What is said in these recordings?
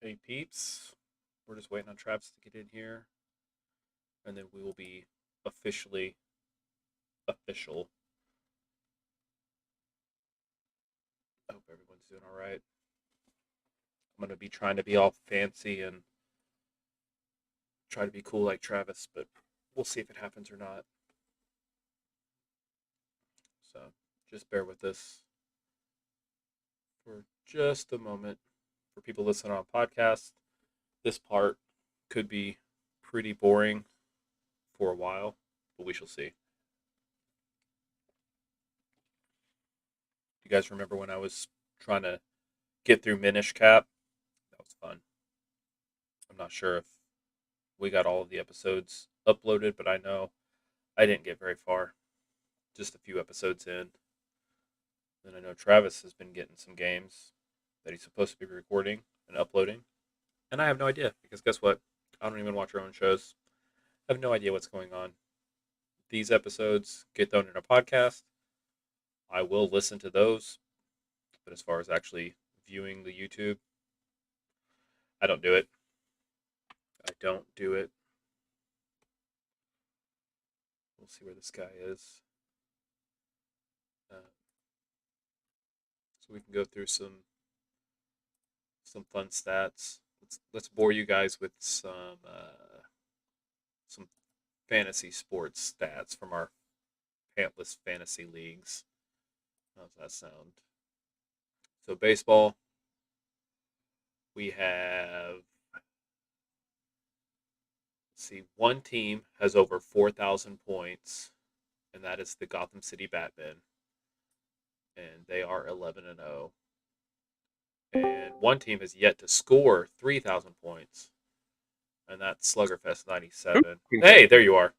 Hey peeps, we're just waiting on Travis to get in here, and then we will be officially official. I hope everyone's doing all right. I'm gonna be trying to be all fancy and try to be cool like Travis, but we'll see if it happens or not. So just bear with us for just a moment. For people listening on podcast, this part could be pretty boring for a while, but we shall see. You guys remember when I was trying to get through Minish Cap? That was fun. I'm not sure if we got all of the episodes uploaded, but I know I didn't get very far. Just a few episodes in. And I know Travis has been getting some games that he's supposed to be recording and uploading. And I have no idea, because guess what? I don't even watch our own shows. I have no idea what's going on. These episodes get thrown in a podcast. I will listen to those. But as far as actually viewing the YouTube, I don't do it. We'll see where this guy is. So we can go through some fun stats. Let's bore you guys with some fantasy sports stats from our Pantless fantasy leagues. How's that sound? So baseball, we have, one team has over 4,000 points, and that is the Gotham City Batmen, and they are 11-0. And one team has yet to score 3,000 points, and that's Sluggerfest 97. Hey, there you are.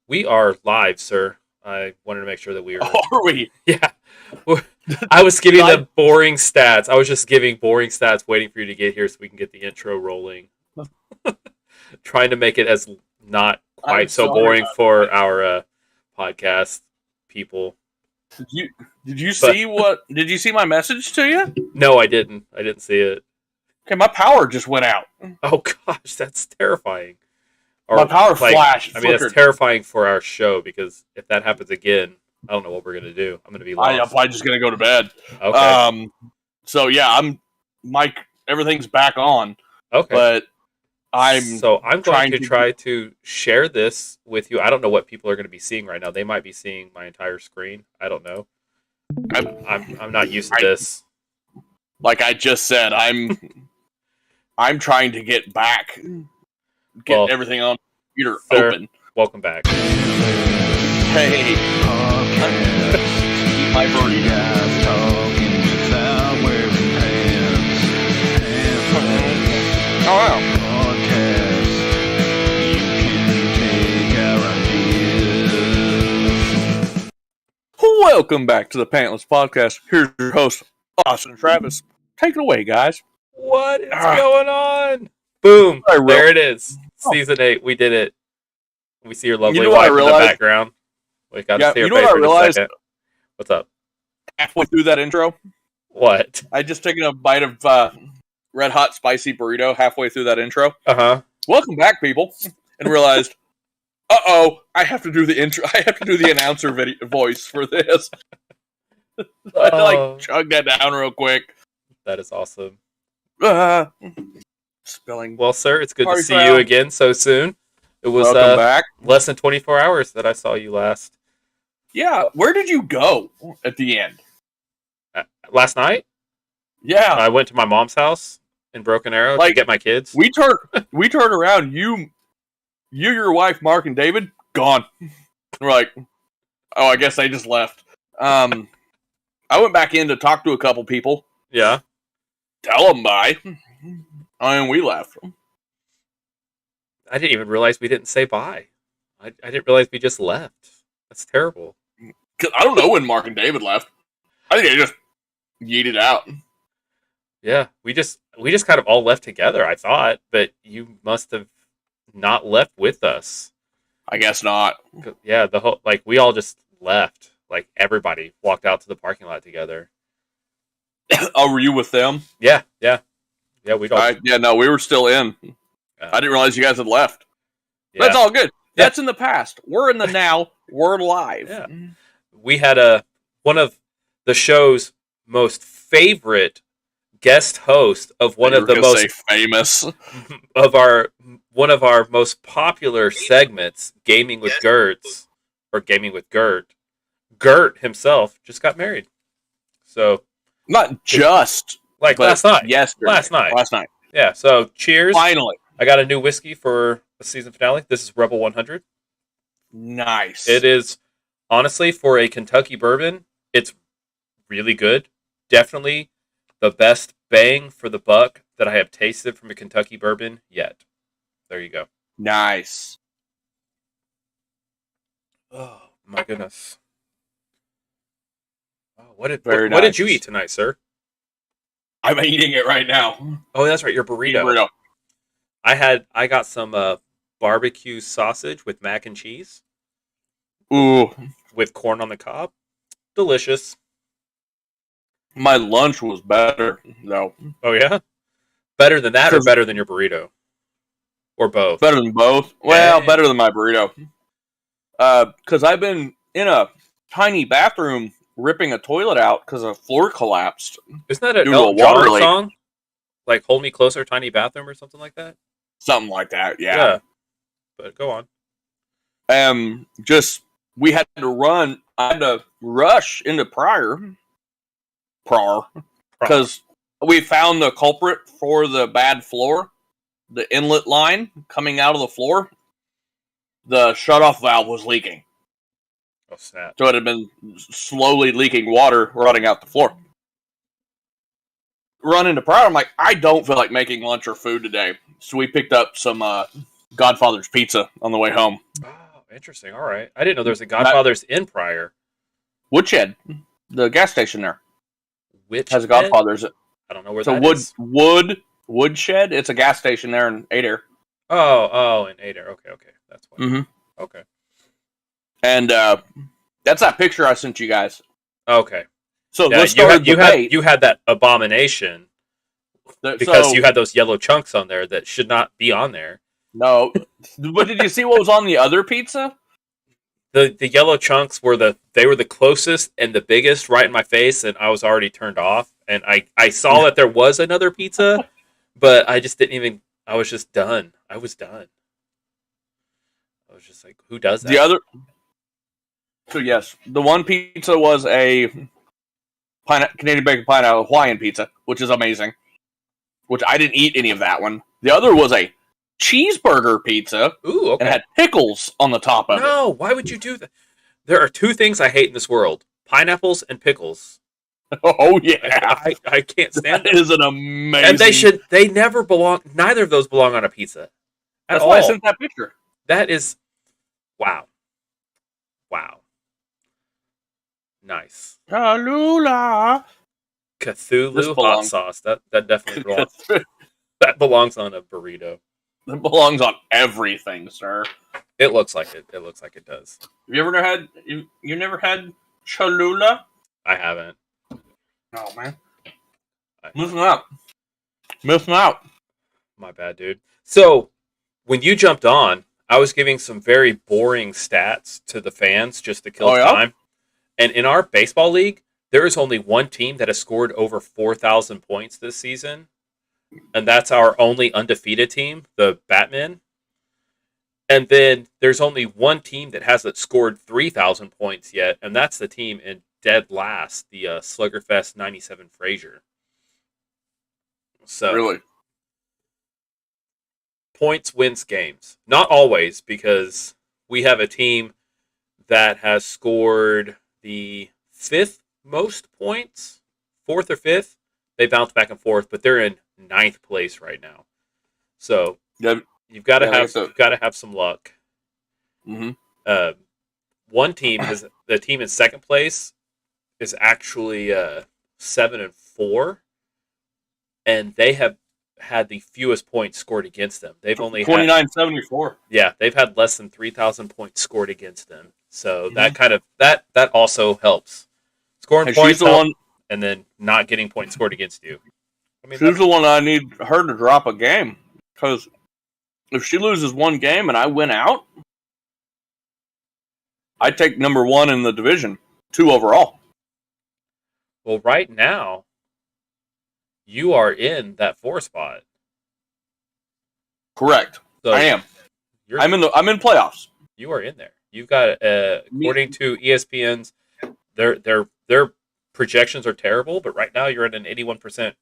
We are live, sir. I wanted to make sure that we are. Are we? Yeah. I was giving the boring stats. I was just giving boring stats, waiting for you to get here so we can get the intro rolling. Trying to make it as not quite so boring for our podcast people. Did you see my message to you? No, I didn't. I didn't see it. Okay, my power just went out. Oh gosh, that's terrifying. Or, my power flashed. I mean, that's terrifying for our show, because if that happens again, I don't know what we're gonna do. I'm gonna be lost. I'm probably just gonna go to bed. Okay. So yeah, everything's back on. Okay. But I'm going to try to share this with you. I don't know what people are going to be seeing right now. They might be seeing my entire screen. I don't know. I'm not used to this. Like I just said, I'm trying to get back. Get everything on the computer open. Welcome back. Hey. Eat my birdie. Oh wow. Welcome back to the Pantless Podcast. Here's your host, Austin Travis. Take it away, guys. What is going on? Boom. There it is. Season 8. We did it. We see your lovely wife in the background. We got to see her face for a second. What's up? Halfway through that intro. What? I just taken a bite of red hot spicy burrito halfway through that intro. Uh-huh. Welcome back, people. And realized, I have to do the intro. I have to do the announcer voice for this. So I had to chug that down real quick. That is awesome. Spelling. Well, sir, it's good to see you again so soon. It was back. Less than 24 hours that I saw you last. Yeah, where did you go at the end? Last night? Yeah. I went to my mom's house in Broken Arrow to get my kids. We turned around. You, your wife, Mark, and David, gone. We're like, I guess they just left. I went back in to talk to a couple people. Yeah. Tell them bye. And we left. I didn't even realize we didn't say bye. I didn't realize we just left. That's terrible. Cause I don't know when Mark and David left. I think they just yeeted out. Yeah, we just kind of all left together, I thought, but you must have not left with us. I guess not. Yeah, we all just left. Like, everybody walked out to the parking lot together. Oh, were you with them? Yeah. Yeah, we'd all. No, we were still in. I didn't realize you guys had left. Yeah. That's all good. Yeah. That's in the past. We're in the now. We're live. Yeah. We had one of the show's most favorite guest host of one of the most famous one of our most popular segments, Gaming with Gertz, or Gaming with Gert. Gert himself just got married. So not just like last night. Yesterday. Last night. Yeah. So cheers. Finally. I got a new whiskey for the season finale. This is Rebel 100. Nice. It is, honestly, for a Kentucky bourbon, it's really good. Definitely the best bang for the buck that I have tasted from a Kentucky bourbon yet. There you go. Nice. Oh, my goodness. Oh, what did you eat tonight, sir? I'm eating it right now. Oh, that's right, your burrito. I got some barbecue sausage with mac and cheese. Ooh. With corn on the cob. Delicious. My lunch was better, though. Oh, yeah? Better than that or better than your burrito? Or both? Better than both. Well, better than my burrito. Because I've been in a tiny bathroom ripping a toilet out because a floor collapsed. Isn't that an Elton John song? Like Hold Me Closer, Tiny Bathroom or something like that? Something like that, yeah. But go on. We had to run. I had to rush into Pryor. Because we found the culprit for the bad floor. The inlet line coming out of the floor. The shutoff valve was leaking. Oh, snap. So it had been slowly leaking water running out the floor. Run into Pryor. I'm like, I don't feel like making lunch or food today. So we picked up some Godfather's pizza on the way home. Oh, interesting. All right. I didn't know there was a Godfather's in Pryor. Woodshed. The gas station there. Which has a Godfather's. I don't know where that is. Woodshed. It's a gas station there in Adair. Oh, in Adair. Okay. That's why. Mm-hmm. Okay. And that's that picture I sent you guys. Okay. So let's start the debate. You had that abomination because you had those yellow chunks on there that should not be on there. No. But did you see what was on the other pizza? The yellow chunks were the closest and the biggest right in my face, and I was already turned off. And I saw that there was another pizza, but I just didn't even. I was just done. I was done. I was just like, who does that? So yes, the one pizza was a Canadian bacon pineapple Hawaiian pizza, which is amazing. Which I didn't eat any of that one. The other was a cheeseburger pizza. Ooh, okay. And had pickles on the top of it. No, why would you do that? There are two things I hate in this world: pineapples and pickles. Oh yeah, I can't stand that. Is an amazing. And they never belong. Neither of those belong on a pizza. That's why I sent that picture. That is, wow. Nice. Cholula. Cthulhu hot sauce. That definitely belongs. That belongs on a burrito. That belongs on everything, sir. It looks like it. It looks like it does. Have you ever had? You never had Cholula? I haven't. Oh man, missing out. My bad, dude. So when you jumped on, I was giving some very boring stats to the fans just to kill time. And in our baseball league, there is only one team that has scored over 4,000 points this season. And that's our only undefeated team, the Batmen. And then there's only one team that hasn't scored 3,000 points yet, and that's the team in dead last, the Sluggerfest 97 Frazier. So, really? Points wins games. Not always, because we have a team that has scored the fifth most points, fourth or fifth. They bounce back and forth, but they're in ninth place right now. So you've got to have some luck. Mm-hmm. One team the team in second place is actually 7-4, and they have had the fewest points scored against them. They've only 29-74. Yeah, they've had less than 3,000 points scored against them. So that kind of that also helps. Scoring points help, and then not getting points scored against you. I mean, She's the one I need her to drop a game. Because if she loses one game and I win out, I take number 1 in the division, 2 overall. well, right now, you are in that 4 spot. Correct. So I am. I'm in playoffs. You are in there. You've got, according to ESPN's, their projections are terrible, but right now you're at an 81%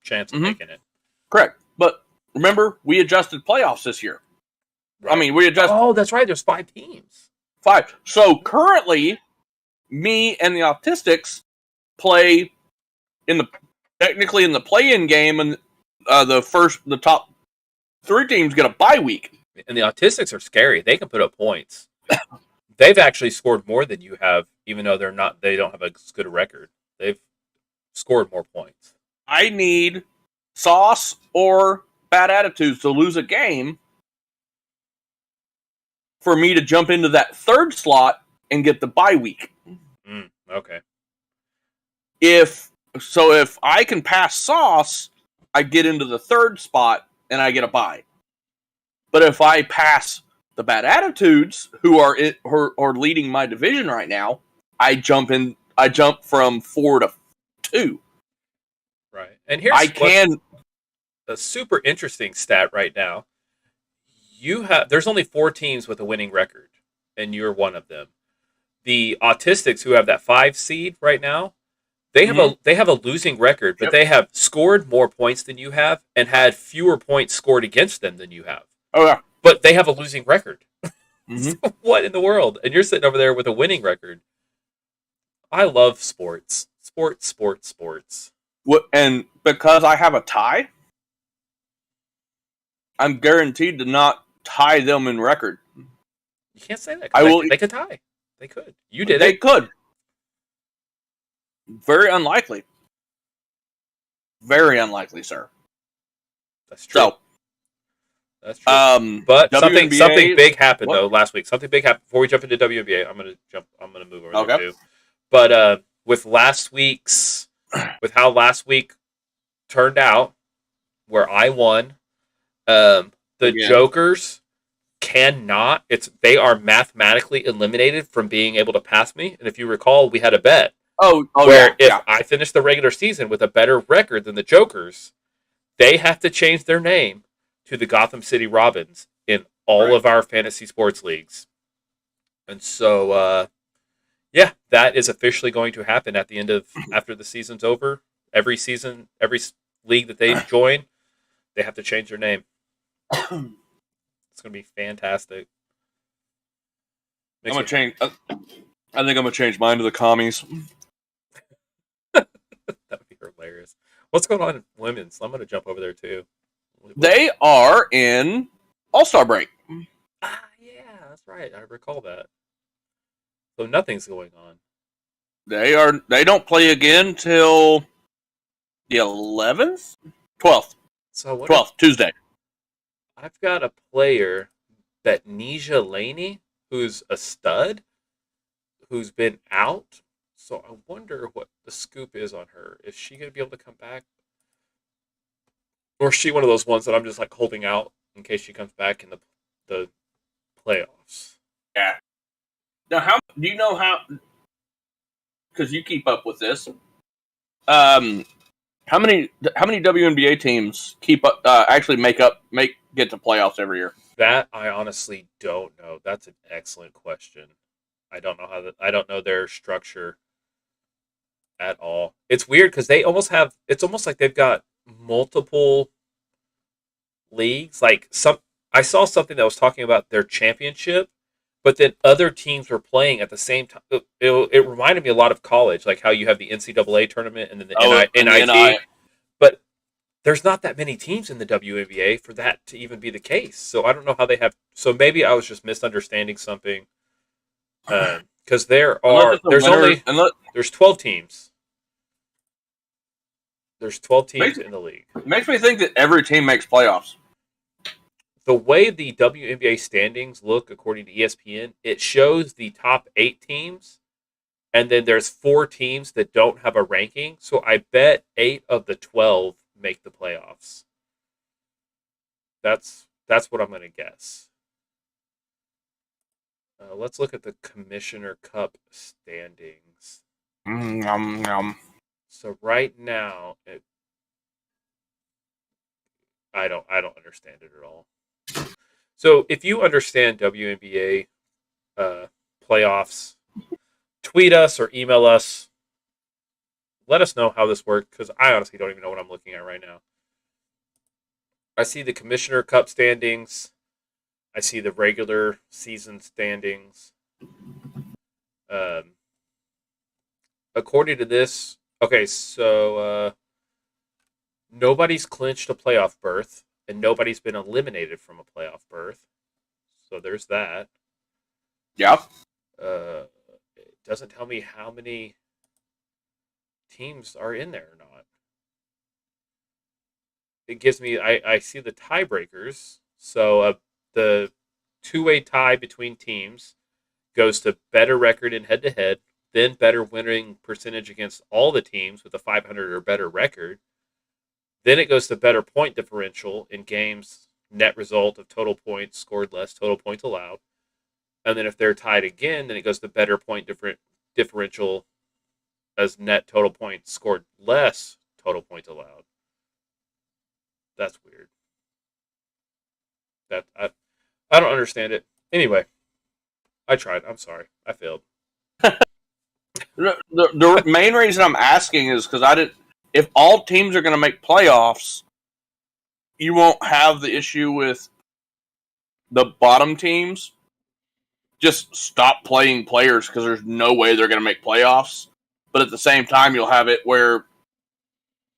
chance of making it. Correct. But remember, we adjusted playoffs this year. Right. I mean, we adjusted. Oh, that's right. There's 5 teams. 5. So currently, me and the Autistics play technically in the play-in game, and the top 3 teams get a bye week. And the Autistics are scary. They can put up points. They've actually scored more than you have, even though they don't have as good a record. They've scored more points. I need Sauce or Bad Attitudes to lose a game for me to jump into that 3rd slot and get the bye week. Okay. If I can pass Sauce, I get into the 3rd spot and I get a bye. But if I pass the Bad Attitudes, who are leading my division right now, I jump from 4 to 2. Right. And here's a super interesting stat right now. There's only 4 teams with a winning record, and you're one of them. The Autistics, who have that 5 seed right now, they have a losing record, but they have scored more points than you have and had fewer points scored against them than you have. Oh yeah. But they have a losing record. So what in the world? And you're sitting over there with a winning record. I love sports. Sports. And because I have a tie, I'm guaranteed to not tie them in record. You can't say that. They could tie. They could. You did it. They could. Very unlikely. Very unlikely, sir. That's true. So, that's true. But WNBA, something big happened though last week. Something big happened before we jump into WNBA. I'm gonna move over there too. But with how last week turned out, where I won, the Jokers cannot. They are mathematically eliminated from being able to pass me. And if you recall, we had a bet. If I finish the regular season with a better record than the Jokers, they have to change their name to the Gotham City Robins in all of our fantasy sports leagues. And so, that is officially going to happen at the end after the season's over. Every season, every league that they join, they have to change their name. It's going to be fantastic. I think I'm gonna change mine to the commies. That would be hilarious. What's going on in women's? I'm going to jump over there too. They are in All-Star break. Yeah, that's right. I recall that. So nothing's going on. They don't play again till the 11th? 12th. So 12th, Tuesday. I've got a player, that Nisha Laney, who's a stud, who's been out. So I wonder what the scoop is on her. Is she going to be able to come back? Or is she one of those ones that I'm just like holding out in case she comes back in the playoffs? Yeah. Now, how do you know how? Because you keep up with this. How many WNBA teams actually get to playoffs every year? That I honestly don't know. That's an excellent question. I don't know I don't know their structure at all. It's weird because it's almost like they've got multiple leagues. I saw something that was talking about their championship, but then other teams were playing at the same time. It reminded me a lot of college, like how you have the NCAA tournament and then the NIT. But there's not that many teams in the WNBA for that to even be the case. So I don't know how they have. So maybe I was just misunderstanding something. Because there's 12 teams. There's 12 teams in the league. It makes me think that every team makes playoffs. The way the WNBA standings look, according to ESPN, it shows the top 8 teams, and then there's 4 teams that don't have a ranking. So I bet 8 of the 12 make the playoffs. That's what I'm going to guess. Let's look at the Commissioner Cup standings. So right now, I don't understand it at all. So if you understand WNBA playoffs, tweet us or email us. Let us know how this works, because I honestly don't even know what I'm looking at right now. I see the Commissioner Cup standings. I see the regular season standings. According to this, okay, so nobody's clinched a playoff berth, and nobody's been eliminated from a playoff berth. So there's that. Yeah. It doesn't tell me how many teams are in there or not. It gives me, I see the tiebreakers. So the two-way tie between teams goes to better record in head-to-head, then better winning percentage against all the teams with a 500 or better record. Then it goes to better point differential in games, net result of total points scored less, total points allowed. And then if they're tied again, then it goes to better point differential as net total points scored less, total points allowed. That's weird. That I don't understand it. Anyway, I tried. I'm sorry. I failed. The main reason I'm asking is because if all teams are going to make playoffs, you won't have the issue with the bottom teams just stop playing players because there's no way they're going to make playoffs. But at the same time, you'll have it where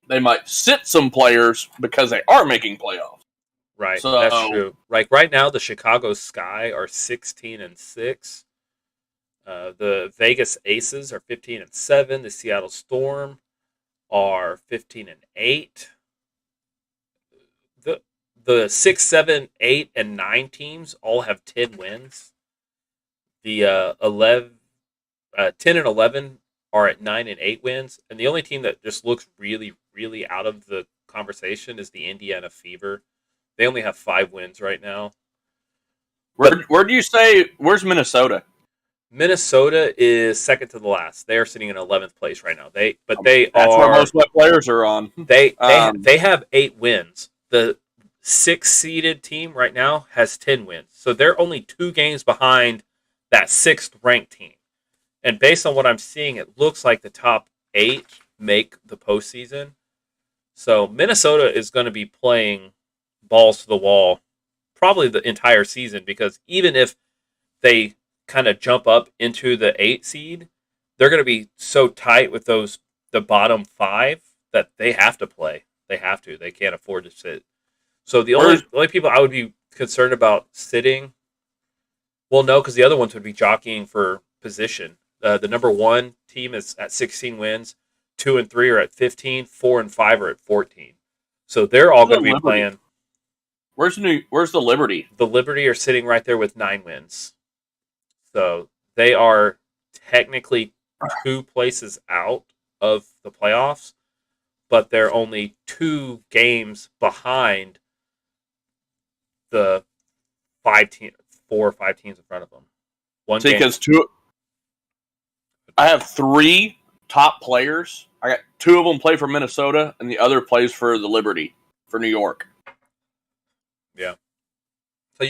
they might sit some players because they are making playoffs. Right, So, that's true. Like right now, the Chicago Sky are 16-6. The Vegas Aces are 15-7. The Seattle Storm are 15-8. The 6, 7, 8, and 9 teams all have 10 wins. The 10 and 11 are at 9 and 8 wins, and the only team that just looks really, really out of the conversation is the Indiana Fever. They only have 5 wins right now. Where do you say? Where's Minnesota? Minnesota is second to the last. They are sitting in 11th place right now. That's where most of my players are on. They have 8 wins. The 6th seeded team right now has 10 wins. So they're only 2 games behind that 6th ranked team. And based on what I'm seeing, it looks like the top 8 make the postseason. So Minnesota is going to be playing balls to the wall probably the entire season, because even if they kind of jump up into the 8 seed, they're going to be so tight with the bottom 5 that they have to play. They have to. They can't afford to sit. So the only people I would be concerned about sitting, well, no, because the other ones would be jockeying for position. The number 1 team is at 16 wins. 2 and 3 are at 15. 4 and 5 are at 14. So they're all going to be playing. Where's the Liberty? The Liberty are sitting right there with 9 wins. So they are technically 2 places out of the playoffs, but they're only 2 games behind the 4 or 5 teams in front of them. Because I have 3 top players. I got 2 of them play for Minnesota, and the other plays for the Liberty for New York. Yeah. So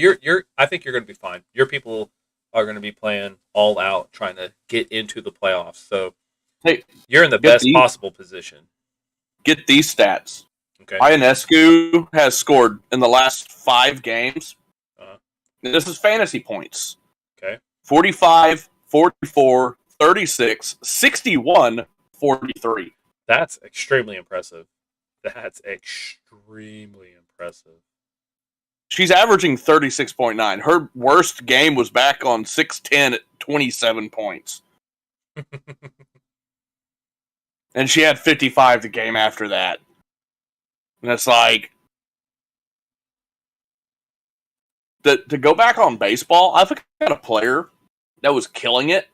I think you're going to be fine. Your people are going to be playing all out, trying to get into the playoffs. So you're in the best possible position. Get these stats. Okay. Ionescu has scored in the last 5 games. This is fantasy points. Okay. 45, 44, 36, 61, 43. That's extremely impressive. She's averaging 36.9. Her worst game was back on 6-10 at 27 points. And she had 55 the game after that. And it's like, to go back on baseball, I think I had a player that was killing it.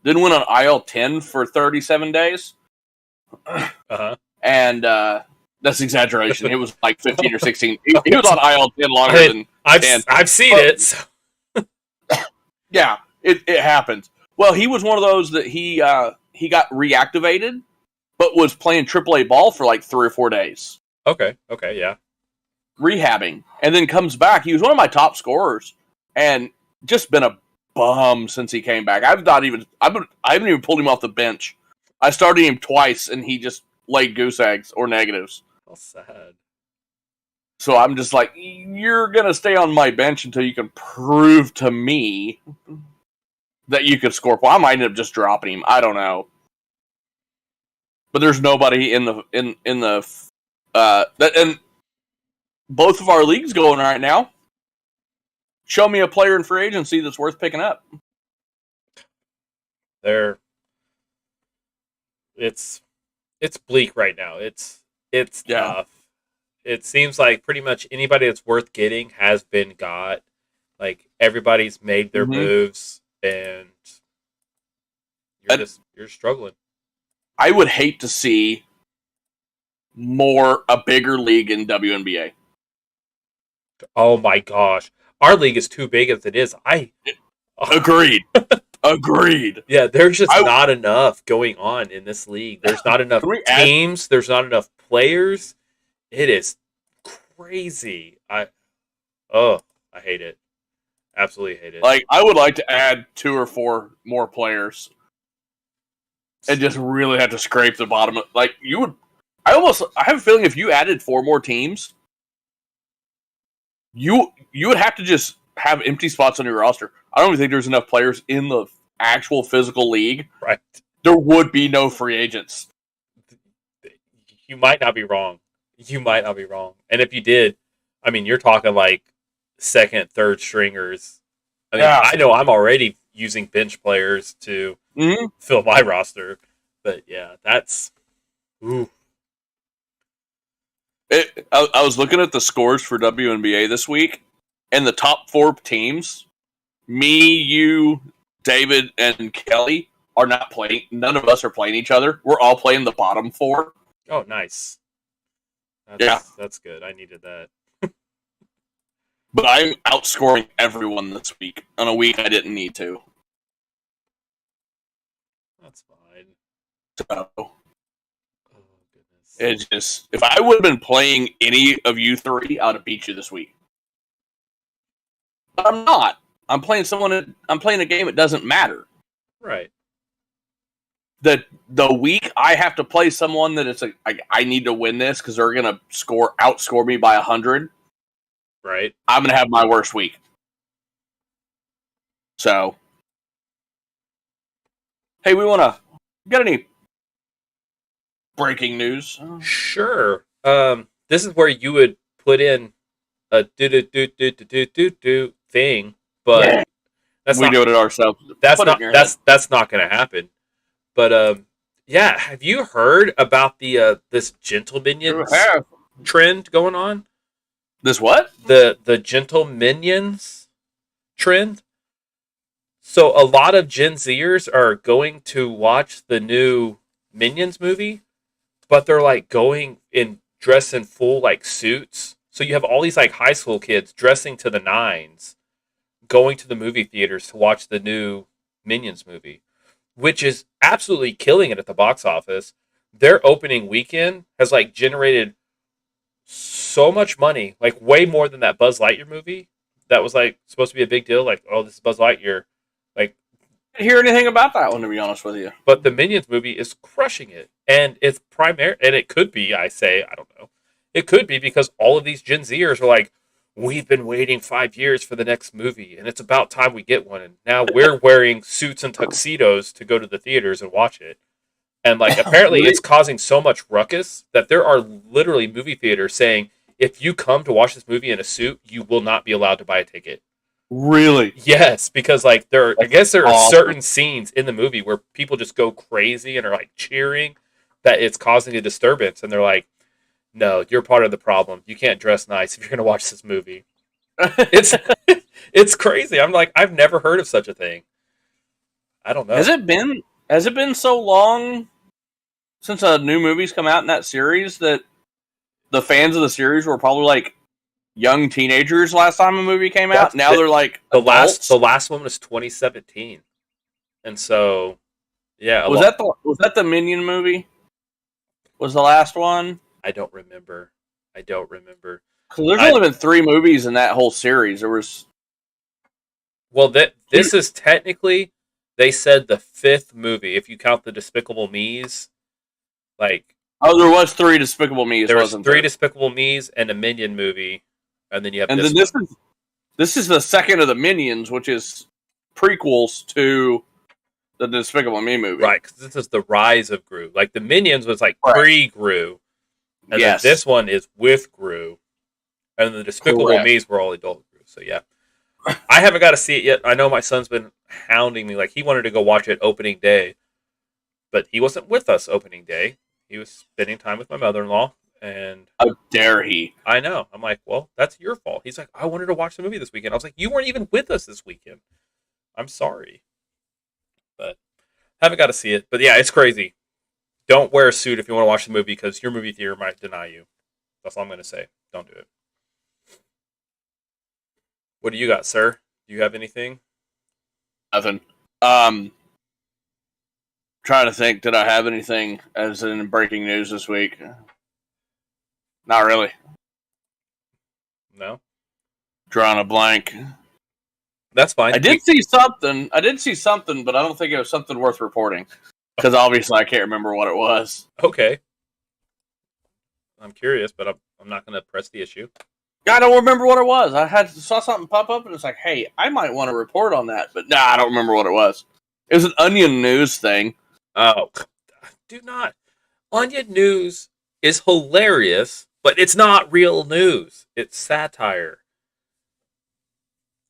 Then went on IL-10 for 37 days. Uh-huh. And That's exaggeration. It was like 15 or 16. He was on IL 10 longer than 10. I've seen it. So. Yeah, it happens. Well, he was one of those that he got reactivated, but was playing AAA ball for like 3 or 4 days. Okay, yeah. Rehabbing, and then comes back. He was one of my top scorers, and just been a bum since he came back. I haven't even pulled him off the bench. I started him twice, and he just laid goose eggs or negatives. How sad. So I'm just like, you're gonna stay on my bench until you can prove to me that you could score. Well, I might end up just dropping him. I don't know, but there's nobody in the and both of our leagues going right now. Show me a player in free agency that's worth picking up. It's bleak right now. It's tough. It seems like pretty much anybody that's worth getting has been got. Like everybody's made their moves, and you're struggling. I would hate to see a bigger league in WNBA. Oh my gosh. Our league is too big as it is. Agreed. Agreed. Yeah, there's just not enough going on in this league. There's not enough teams. There's not enough players. It is crazy. I hate it. Absolutely hate it. Like, I would like to add 2 or 4 more players and just really have to scrape the bottom. Like, you would... I have a feeling if you added 4 more teams, you would have to just have empty spots on your roster. I don't even think there's enough players in the actual physical league. Right. There would be no free agents. You might not be wrong. And if you did, I mean, you're talking like second, third stringers. I mean, I know I'm already using bench players to fill my roster. But yeah, that's... Ooh. I was looking at the scores for WNBA this week, and the top 4 teams, me, you, David, and Kelly, are not playing. None of us are playing each other. We're all playing the bottom 4. Oh, nice. That's good. I needed that. But I'm outscoring everyone this week on a week I didn't need to. That's fine. So... It's just, if I would have been playing any of you 3, I would have beat you this week. But I'm not. I'm playing a game that doesn't matter. Right. The week I have to play someone that it's like, I need to win this because they're gonna outscore me by 100. Right. I'm gonna have my worst week. So, hey, got any breaking news? Sure. This is where you would put in a do thing, but we do it ourselves. That's not going to happen. But yeah, have you heard about the this Gentle Minions trend going on? This what? The Gentle Minions trend. So a lot of Gen Zers are going to watch the new Minions movie, but they're like dressed in full like suits. So you have all these like high school kids dressing to the nines, going to the movie theaters to watch the new Minions movie, which is absolutely killing it at the box office. Their opening weekend has like generated so much money, like way more than that Buzz Lightyear movie that was like supposed to be a big deal. Like, oh, this is Buzz Lightyear. Like, I didn't hear anything about that one, to be honest with you. But the Minions movie is crushing it, and it's and it could be. I don't know. It could be because all of these Gen Zers are like, we've been waiting 5 years for the next movie, and it's about time we get one. And now we're wearing suits and tuxedos to go to the theaters and watch it. And like, apparently, it's causing so much ruckus that there are literally movie theaters saying, if you come to watch this movie in a suit, you will not be allowed to buy a ticket. Really? Yes, because like there are certain scenes in the movie where people just go crazy and are like cheering that it's causing a disturbance, and they're like, "No, you're part of the problem. You can't dress nice if you're going to watch this movie." It's crazy. I'm like, I've never heard of such a thing. I don't know. Has it been so long since a new movie's come out in that series that the fans of the series were probably like young teenagers last time a movie came out. Now they're like adults. The last one was 2017, and so yeah, was that the Minion movie? Was the last one? I don't remember. Because there's only been 3 movies in that whole series. There was. Well, this is technically, they said, the 5th movie if you count the Despicable Me's. Like, oh, there was 3 Despicable Me's. There was 3 Despicable Me's and a Minion movie, and then you have. And this then one. this is the second of the Minions, which is prequels to the Despicable Me movie, right? Because this is the rise of Gru. Like the Minions was like pre-Gru, and then this one is with Gru, and the Despicable Me's were all adult Gru. So yeah, I haven't got to see it yet. I know my son's been hounding me, like he wanted to go watch it opening day, but he wasn't with us opening day. He was spending time with my mother-in-law, and how dare he? I know. I'm like, well, that's your fault. He's like, I wanted to watch the movie this weekend. I was like, you weren't even with us this weekend. I'm sorry. But haven't got to see it. But yeah, it's crazy. Don't wear a suit if you want to watch the movie because your movie theater might deny you. That's all I'm going to say. Don't do it. What do you got, sir? Do you have anything? Nothing. Trying to think, did I have anything as in breaking news this week? Not really. No? Drawing a blank. That's fine. I did see something, but I don't think it was something worth reporting. Because obviously I can't remember what it was. Okay. I'm curious, but I'm not going to press the issue. I don't remember what it was. saw something pop up and it's like, hey, I might want to report on that. But nah, I don't remember what it was. It was an Onion News thing. Oh, do not. Onion News is hilarious, but it's not real news. It's satire.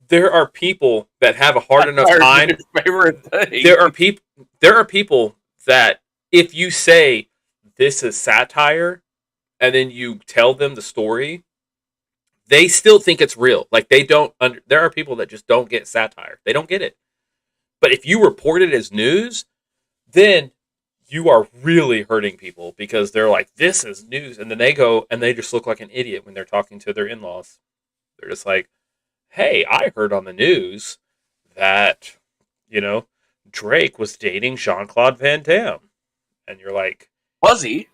There are people that have a hard enough time. Favorite thing. There are people that if you say this is satire, and then you tell them the story, they still think it's real. Like they don't. There are people that just don't get satire. They don't get it. But if you report it as news, then you are really hurting people because they're like, this is news. And then they go and they just look like an idiot when they're talking to their in-laws. They're just like, hey, I heard on the news that, Drake was dating Jean-Claude Van Damme. And you're like, was he?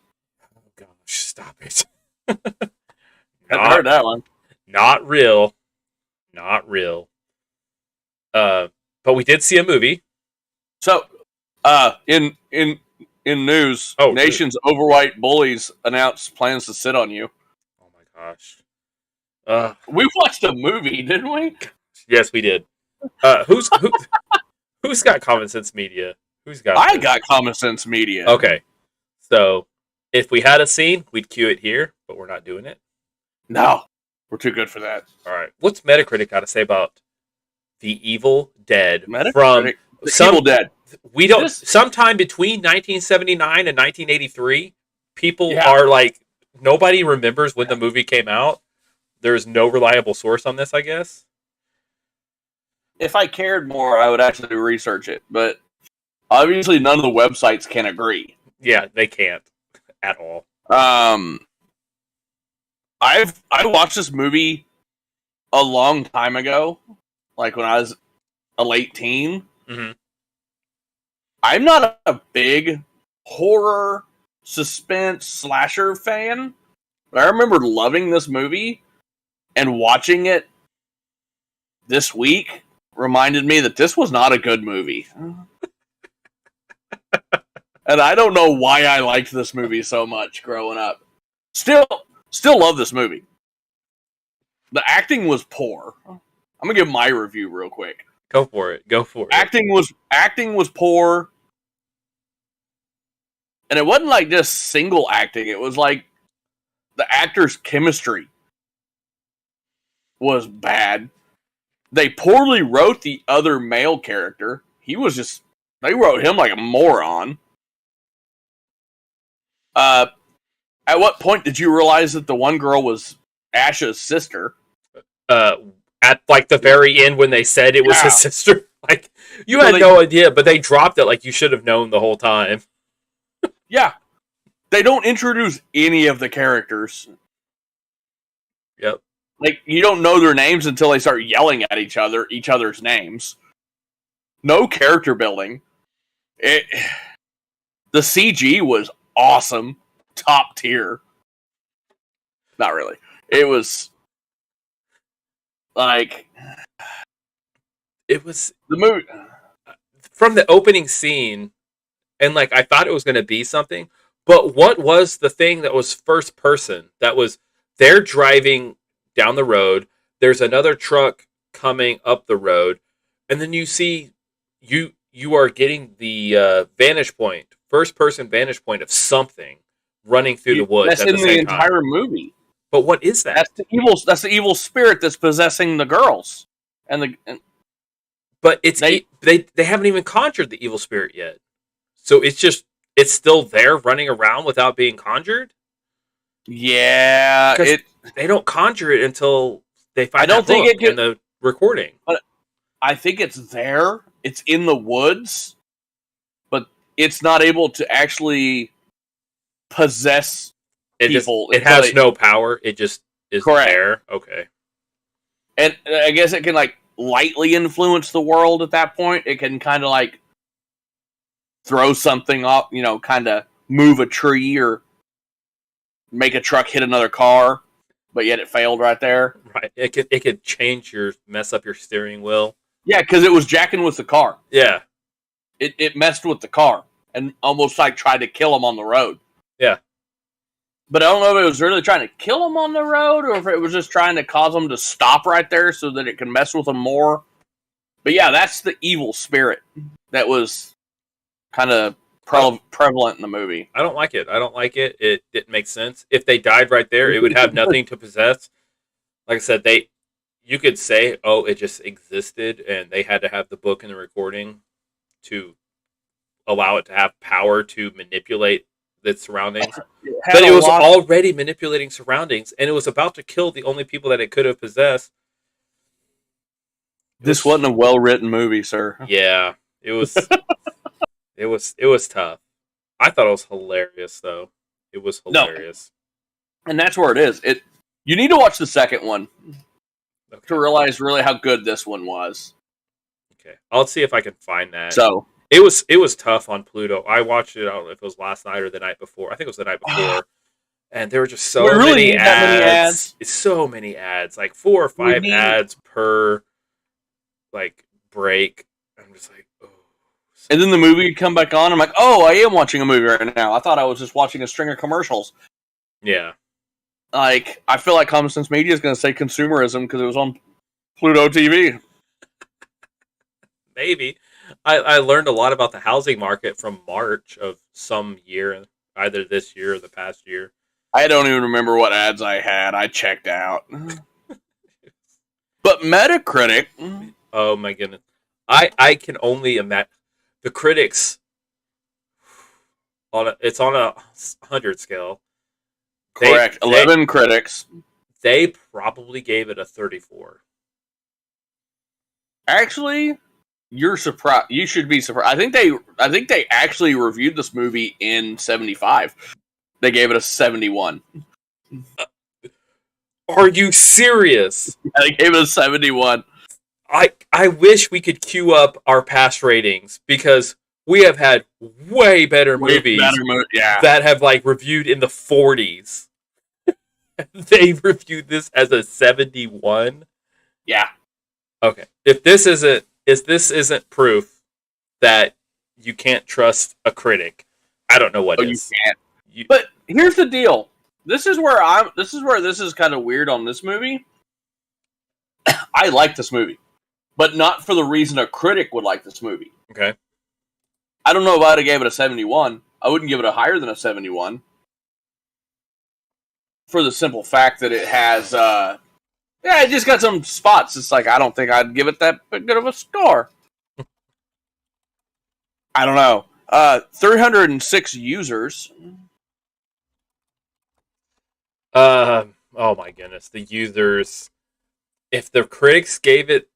Oh, gosh, stop it. I heard that one. Not real. Not real. But we did see a movie. So, in news, nation's overweight bullies announced plans to sit on you. Oh my gosh. We watched a movie, didn't we? Yes, we did. Who's got Common Sense Media? I got Common Sense Media. Okay. So, if we had a scene, we'd cue it here, but we're not doing it. No. We're too good for that. All right. What's Metacritic got to say about The Evil Dead Metacritic? Evil Dead. We don't. Sometime between 1979 and 1983, people are like, nobody remembers when the movie came out. There's no reliable source on this, I guess. If I cared more, I would actually research it, but obviously none of the websites can agree. Yeah, they can't at all. I watched this movie a long time ago, like when I was a late teen. Mm-hmm. I'm not a big horror, suspense, slasher fan, but I remember loving this movie, and watching it this week reminded me that this was not a good movie. And I don't know why I liked this movie so much growing up. Still love this movie. The acting was poor. I'm gonna give my review real quick. Go for it. Acting was poor. And it wasn't like just single acting. It was like the actors' chemistry was bad. They poorly wrote the other male character. They wrote him like a moron. At what point did you realize that the one girl was Ash's sister? At like the very end when they said it was his sister. Like you had no idea, but they dropped it like you should have known the whole time. Yeah. They don't introduce any of the characters Yep. Like, you don't know their names until they start yelling at each other's names. No character building. The CG was awesome. Top tier. Not really. It was like It was the movie. from the opening scene, and like I thought it was going to be something, but what was the thing that was first person? That was they're driving down the road. There's another truck coming up the road, and then you see you are getting the vantage point, first person vantage point of something running through the woods That's at in the the same time. entire movie. But what is that? That's the evil spirit that's possessing the girls. But they haven't even conjured the evil spirit yet. So it's still there running around without being conjured? Yeah, They don't conjure it until they find I don't that think book in the recording. But I think it's there. It's in the woods, but it's not able to actually possess people. It has no power. It just is correct. There. Okay. And I guess it can like lightly influence the world at that point. It can kind of like throw something up, kind of move a tree or make a truck hit another car, but yet it failed right there. Right. It could mess up your steering wheel. Yeah, because it was jacking with the car. Yeah. It messed with the car and almost like tried to kill him on the road. Yeah. But I don't know if it was really trying to kill him on the road or if it was just trying to cause him to stop right there so that it can mess with him more. But yeah, that's the evil spirit that was kind of prevalent in the movie. I don't like it. It didn't make sense. If they died right there, it would have nothing to possess. Like I said, you could say, oh, it just existed and they had to have the book and the recording to allow it to have power to manipulate its surroundings. But it was already manipulating surroundings and it was about to kill the only people that it could have possessed. This wasn't a well-written movie, sir. Yeah, it was. It was tough. I thought it was hilarious, though. It was hilarious. No. And that's where it is. You need to watch the second one to realize really how good this one was. Okay, I'll see if I can find that. So it was tough on Pluto. I watched it. I don't know if it was last night or the night before. I think it was the night before. And there were just so many ads. So many ads, like 4 or 5 ads per like break. I'm just like, oh. And then the movie would come back on. I'm like, oh, I am watching a movie right now. I thought I was just watching a string of commercials. Yeah. Like, I feel like Common Sense Media is going to say consumerism because it was on Pluto TV. Maybe. I learned a lot about the housing market from March of some year, either this year or the past year. I don't even remember what ads I had. I checked out. But Metacritic. Oh my goodness. I can only imagine. The critics, it's on a 100 scale. Correct. 11 critics. They probably gave it a 34. Actually, you're surprised. You should be surprised. I think they actually reviewed this movie in 75. They gave it a 71. Are you serious? They gave it a 71. I wish we could queue up our past ratings because we have had way better movies that have like reviewed in the 40s. They reviewed this as a 71. Yeah. Okay. If this isn't proof that you can't trust a critic, I don't know what is. You can't. But here's the deal. This is where this is kind of weird on this movie. I like this movie. But not for the reason a critic would like this movie. Okay. I don't know if I'd have gave it a 71. I wouldn't give it a higher than a 71. For the simple fact that it has, it just got some spots. It's like, I don't think I'd give it that good of a score. I don't know. 306 users. Oh my goodness. The users. If the critics gave it,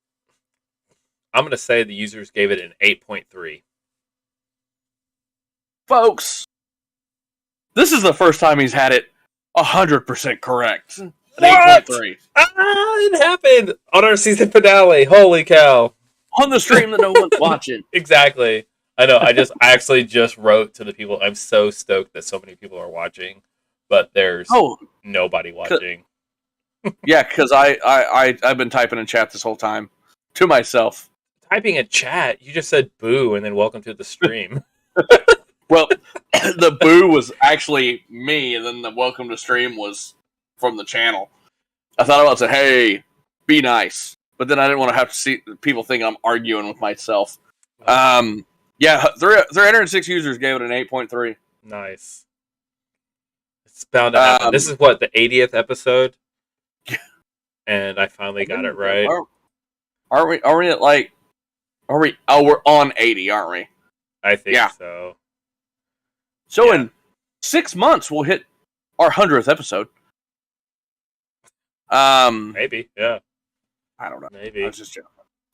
I'm going to say the users gave it an 8.3. Folks, this is the first time he's had it 100% correct. An eight point What? three Ah, it happened on our season finale. Holy cow. on the stream that no one's watching. Exactly. I know. I actually just wrote to the people. I'm so stoked that so many people are watching, but there's Oh, nobody watching. yeah, because I've been typing in chat this whole time to myself. Typing a chat, you just said boo and then welcome to the stream. Well, the boo was actually me, and then the welcome to stream was from the channel. I thought about saying, "Hey, be nice," but then I didn't want to have to see people think I'm arguing with myself. Yeah, 306 users gave it an 8.3. Nice. It's bound to happen. This is what, the 80th episode? And I finally got it right. Are we at like? Are we? Oh, we're on 80, aren't we? I think so. So in 6 months, we'll hit our 100th episode. Maybe, yeah. I don't know. Maybe.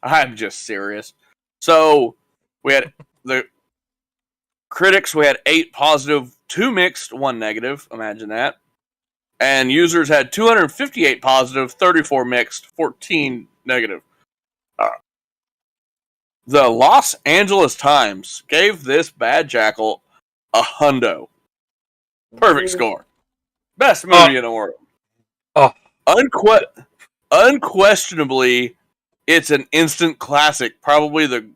I'm just serious. So we had the critics. We had 8 positive, 2 mixed, 1 negative. Imagine that. And users had 258 positive, 34 mixed, 14 negative. The Los Angeles Times gave this Bad Jackal a hundo. Perfect score. Best movie in the world. Unquestionably, it's an instant classic. Probably the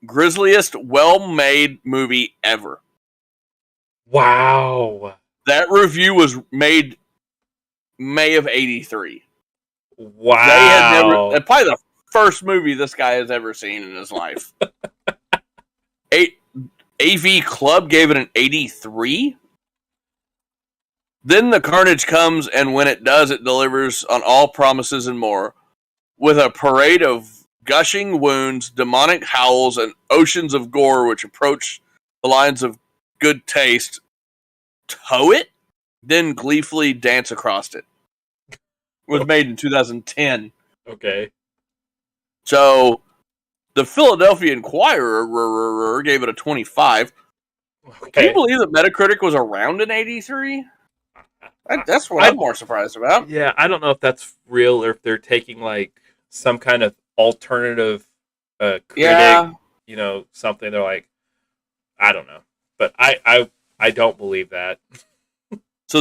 grisliest, well-made movie ever. Wow. That review was made May of '83. Wow. They had never. Probably the first movie this guy has ever seen in his life. AV Club gave it an 83. Then the carnage comes, and when it does, it delivers on all promises and more. With a parade of gushing wounds, demonic howls, and oceans of gore which approach the lines of good taste, tow it, then gleefully dance across it. It was made in 2010. Okay. So, the Philadelphia Inquirer gave it a 25. Okay. Can you believe that Metacritic was around an 83? That's what I'm more surprised about. Yeah, I don't know if that's real or if they're taking like some kind of alternative critic, something. They're like, I don't know, but I don't believe that. So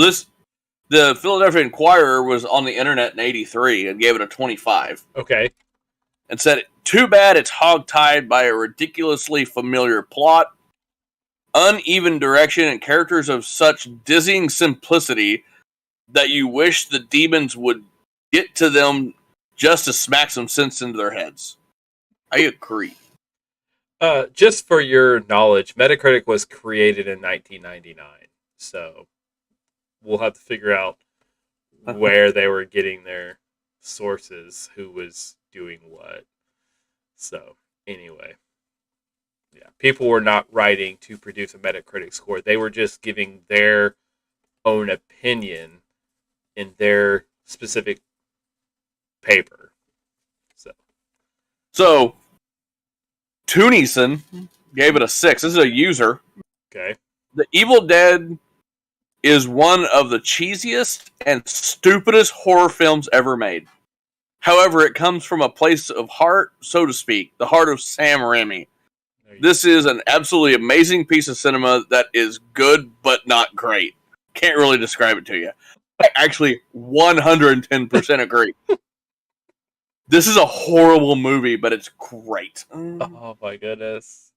the Philadelphia Inquirer was on the internet in '83 and gave it a 25. Okay. And said, "Too bad it's hogtied by a ridiculously familiar plot, uneven direction, and characters of such dizzying simplicity that you wish the demons would get to them just to smack some sense into their heads." I agree. Just for your knowledge, Metacritic was created in 1999, so we'll have to figure out where they were getting their sources, who was doing what. So, anyway. Yeah, people were not writing to produce a Metacritic score. They were just giving their own opinion in their specific paper. So Tooneyson gave it a 6. This is a user. Okay. The Evil Dead is one of the cheesiest and stupidest horror films ever made. However, it comes from a place of heart, so to speak, the heart of Sam Raimi. This is an absolutely amazing piece of cinema that is good, but not great. Can't really describe it to you. I actually 110% agree. This is a horrible movie, but it's great. Oh my goodness.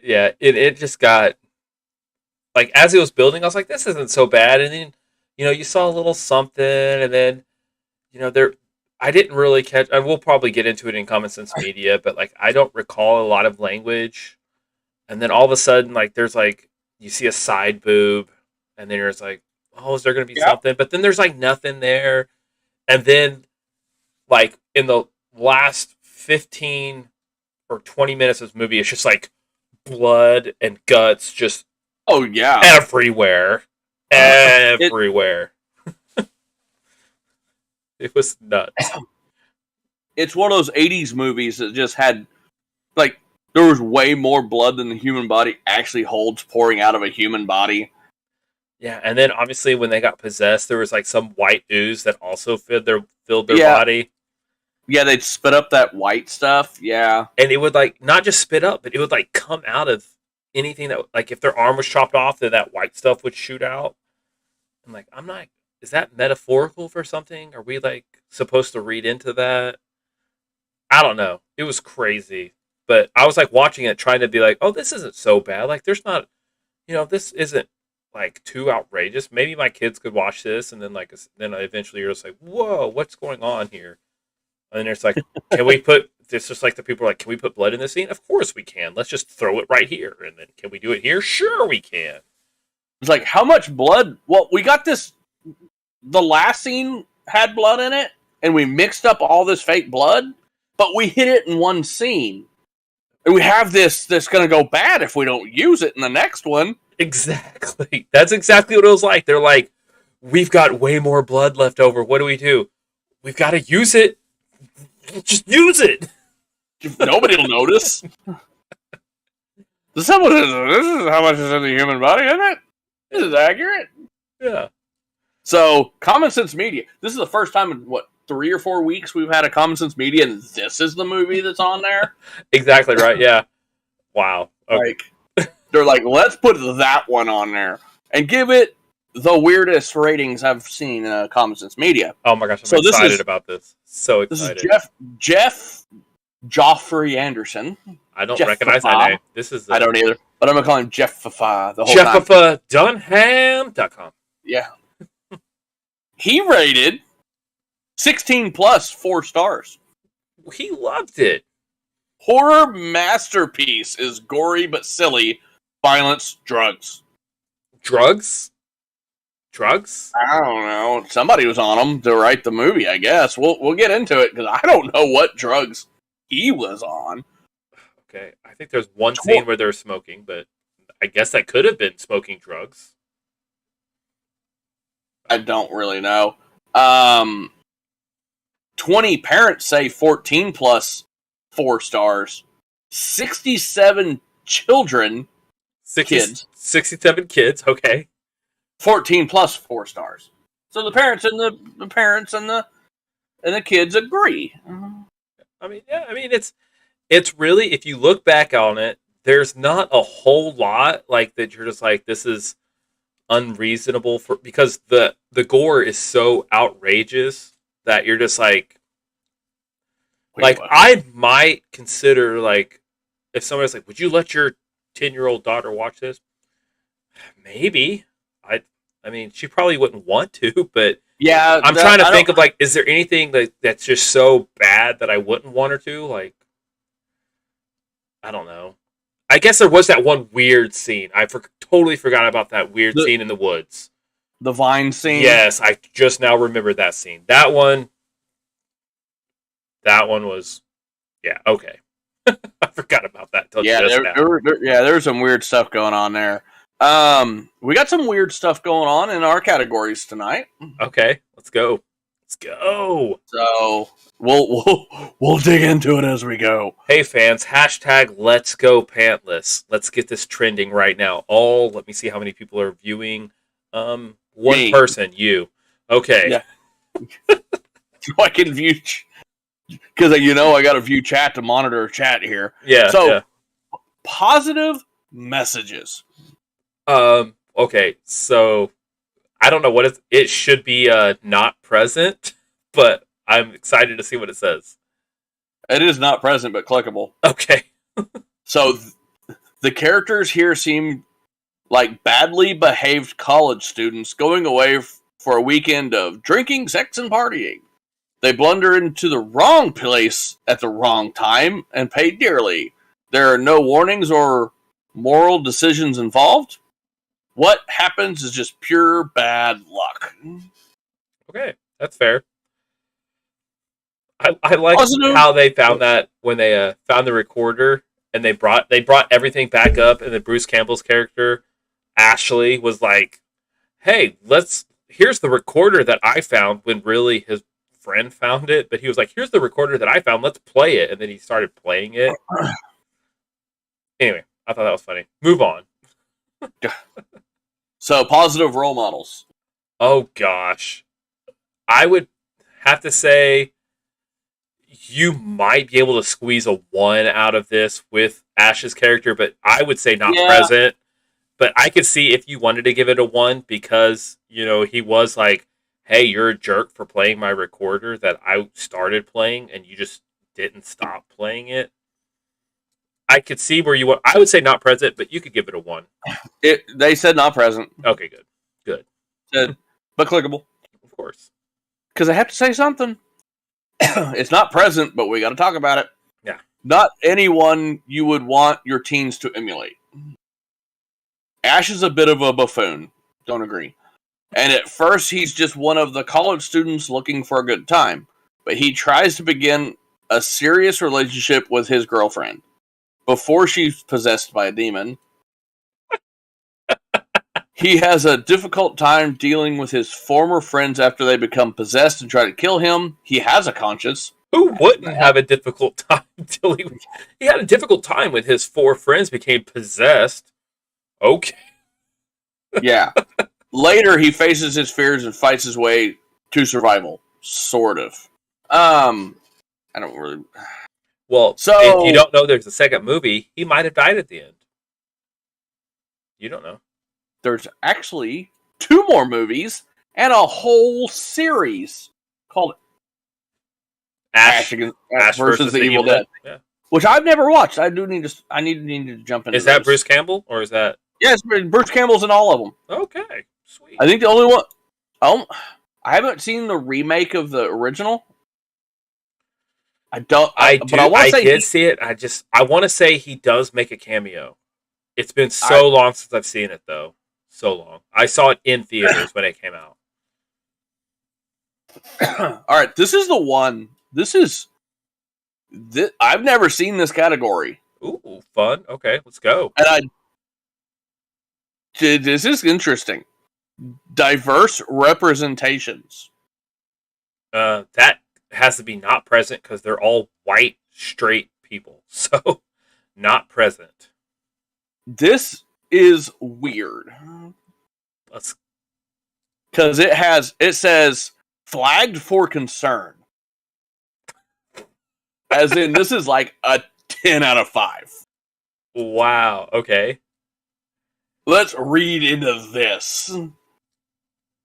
Yeah, it just got, like, as it was building, I was like, this isn't so bad. And then, you saw a little something, and then, I didn't really catch, I will probably get into it in Common Sense Media, but, like, I don't recall a lot of language. And then all of a sudden, like, there's, like, you see a side boob, and then there's like, oh, is there going to be something? But then there's, like, nothing there. And then, like, in the last 15 or 20 minutes of this movie, it's just, like, blood and guts just everywhere. Everywhere. It was nuts. It's one of those 80s movies that just had, like, there was way more blood than the human body actually holds pouring out of a human body. Yeah, and then obviously when they got possessed, there was like some white ooze that also filled their Yeah, body, yeah, they'd spit up that white stuff. Yeah, and it would like not just spit up, but it would like come out of anything that like if their arm was chopped off, then that white stuff would shoot out. I'm like, I'm not. Is that metaphorical for something? Are we like supposed to read into that? I don't know. It was crazy, but I was like watching it, trying to be like, oh, this isn't so bad. Like, there's not, this isn't like too outrageous. Maybe my kids could watch this, and then like then eventually you're just like, whoa, what's going on here? And then it's like, can we put? It's just like the people are like, can we put blood in this scene? Of course we can. Let's just throw it right here. And then can we do it here? Sure we can. it's like how much blood? Well, we got this. The last scene had blood in it, and we mixed up all this fake blood, but we hit it in one scene. And we have this that's going to go bad if we don't use it in the next one. Exactly. That's exactly what it was like. They're like, we've got way more blood left over. What do? We've got to use it. Just use it. Nobody will notice. This is how much is in the human body, isn't it? This is accurate. Yeah. So, Common Sense Media. This is the first time in, 3 or 4 weeks we've had a Common Sense Media, and this is the movie that's on there? Exactly right. Yeah. Wow. Okay. Like, they're like, let's put that one on there and give it the weirdest ratings I've seen in Common Sense Media. Oh my gosh, I'm excited about this. So excited. This is Jeff Joffrey Anderson. I don't recognize that name. This is I don't either, but I'm gonna call him Jeff the whole time. Jeffafa.dunham.com. Yeah. He rated 16 plus 4 stars. He loved it. Horror masterpiece is gory but silly. Violence, drugs. Drugs? Drugs? I don't know. Somebody was on them to write the movie, I guess. We'll get into it because I don't know what drugs he was on. Okay. I think there's one scene where they're smoking, but I guess that could have been smoking drugs. I don't really know. 20 parents say 14 plus 4 stars. 67 children, 67 kids, okay. 14 plus 4 stars. So the parents and the kids agree. I mean, yeah, it's really, if you look back on it, there's not a whole lot like that you're just like, this is unreasonable because the gore is so outrageous that you're just like what? I might consider, like, if somebody's like, would you let your 10-year-old daughter watch this? Maybe. I mean, she probably wouldn't want to, but yeah, I'm trying to think of, like, is there anything that's just so bad that I wouldn't want her to? Like, I don't know. I guess there was that one weird scene. I totally forgot about that weird scene in the woods. The vine scene? Yes, I just now remembered that scene. That one was, yeah, okay. I forgot about that. There's some weird stuff going on there. We got some weird stuff going on in our categories tonight. Okay, let's go. So we'll dig into it as we go. Hey fans, hashtag Let's Go Pantless. Let's get this trending right now. Let me see how many people are viewing. One person, you. Okay. Yeah. So I can view, because I got to view chat to monitor chat here. Yeah. So positive messages. Okay, so I don't know what it should be not present, but I'm excited to see what it says. It is not present, but clickable. Okay. So the characters here seem like badly behaved college students going away for a weekend of drinking, sex, and partying. They blunder into the wrong place at the wrong time and pay dearly. There are no warnings or moral decisions involved. What happens is just pure bad luck. Okay, that's fair. I like how they found that when they found the recorder and they brought everything back up, and then Bruce Campbell's character Ashley was like, "Hey, here's the recorder that I found," when really his friend found it, but he was like, "Here's the recorder that I found. Let's play it," and then he started playing it. Anyway, I thought that was funny. Move on. So, positive role models. Oh gosh, I would have to say you might be able to squeeze a 1 out of this with Ash's character, but I would say not Yeah. present. But I could see if you wanted to give it a 1 because, he was like, hey, you're a jerk for playing my recorder that I started playing and you just didn't stop playing it. I could see where you want. I would say not present, but you could give it a 1. They said not present. Okay, good. Good. But clickable. Of course. Because I have to say something. It's not present, but we got to talk about it. Yeah. Not anyone you would want your teens to emulate. Ash is a bit of a buffoon. Don't agree. And at first, he's just one of the college students looking for a good time. But he tries to begin a serious relationship with his girlfriend before she's possessed by a demon. He has a difficult time dealing with his former friends after they become possessed and try to kill him. He has a conscience. Who wouldn't have a difficult time dealing with... He had a difficult time when his 4 friends became possessed. Okay. Yeah. Later, he faces his fears and fights his way to survival. Sort of. I don't really... Well, so, if you don't know there's a second movie, he might have died at the end. You don't know. There's actually 2 more movies and a whole series called Ash versus the Evil Dead. Yeah. Which I've never watched. I need to jump into. Is that Bruce Campbell or is that? Yes, Bruce Campbell's in all of them. Okay, sweet. I think the only one. I haven't seen the remake of the original. I don't. I did see it. I want to say he does make a cameo. It's been so long since I've seen it, though. So long. I saw it in theaters when it came out. All right, this is the one. I've never seen this category. Ooh, fun. Okay, let's go. And this is interesting. Diverse representations. That has to be not present because they're all white, straight people. So, not present. This is weird. Because it says flagged for concern. As in, this is like a 10 out of 5. Wow, okay. Let's read into this.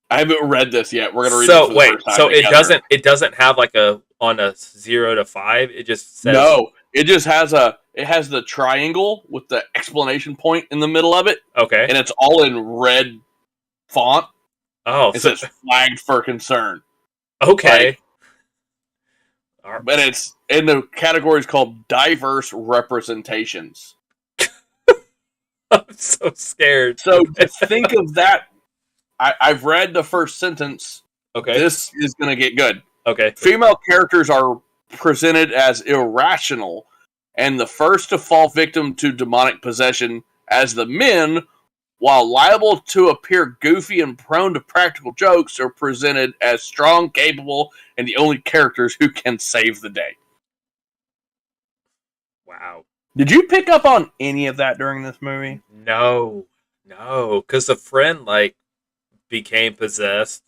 I haven't read this yet. We're gonna read it for the first time. So it doesn't have like on a 0 to 5. It just says no. It just has the triangle with the exclamation point in the middle of it. Okay, and it's all in red font. Oh, it says flagged for concern. Okay, but it's in the categories called diverse representations. I'm so scared. So just think of that. I've read the first sentence. Okay. This is going to get good. Okay. Female characters are presented as irrational, and the first to fall victim to demonic possession as the men, while liable to appear goofy and prone to practical jokes, are presented as strong, capable, and the only characters who can save the day. Wow. Did you pick up on any of that during this movie? No, because the friend became possessed.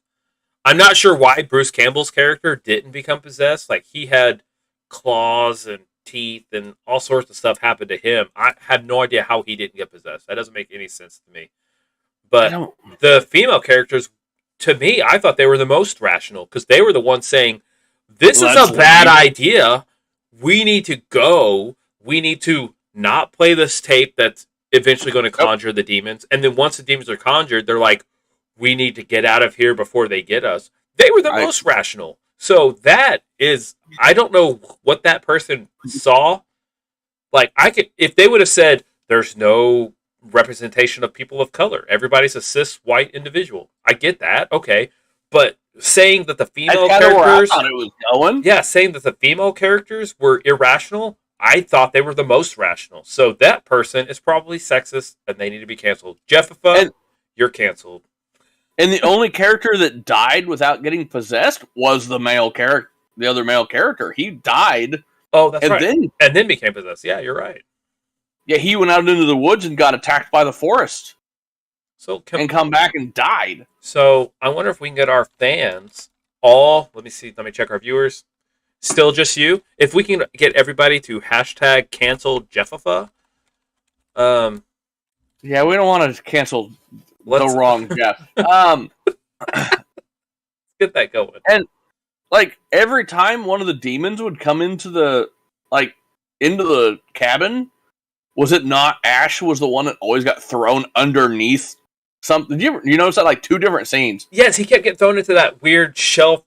I'm not sure why Bruce Campbell's character didn't become possessed. Like, he had claws and teeth and all sorts of stuff happened to him. I have no idea how he didn't get possessed. That doesn't make any sense to me. But the female characters, to me, I thought they were the most rational because they were the ones saying, this is a bad idea. We need to go. We need to not play this tape that's eventually going to conjure the demons. And then once the demons are conjured, they're like, we need to get out of here before they get us. They were the most rational. So that is, I don't know what that person saw. Like, if they would have said, there's no representation of people of color. Everybody's a cis white individual. I get that. Okay. But saying that the female characters, where I thought it was going. Yeah, saying that the female characters were irrational, I thought they were the most rational. So that person is probably sexist and they need to be canceled. Jeffifa, you're canceled. And the only character that died without getting possessed was the male character. The other male character, he died. Oh, that's right. And then became possessed. Yeah, you're right. Yeah, he went out into the woods and got attacked by the forest. and come back and died. So I wonder if we can get our fans all. Let me see. Let me check our viewers. Still just you. If we can get everybody to hashtag cancel Jeffafa. Yeah, we don't want to cancel the Let's wrong Jeff. get that going. And like every time one of the demons would come into the cabin, was it not Ash was the one that always got thrown underneath something? You notice that like two different scenes? Yes, he kept getting thrown into that weird shelf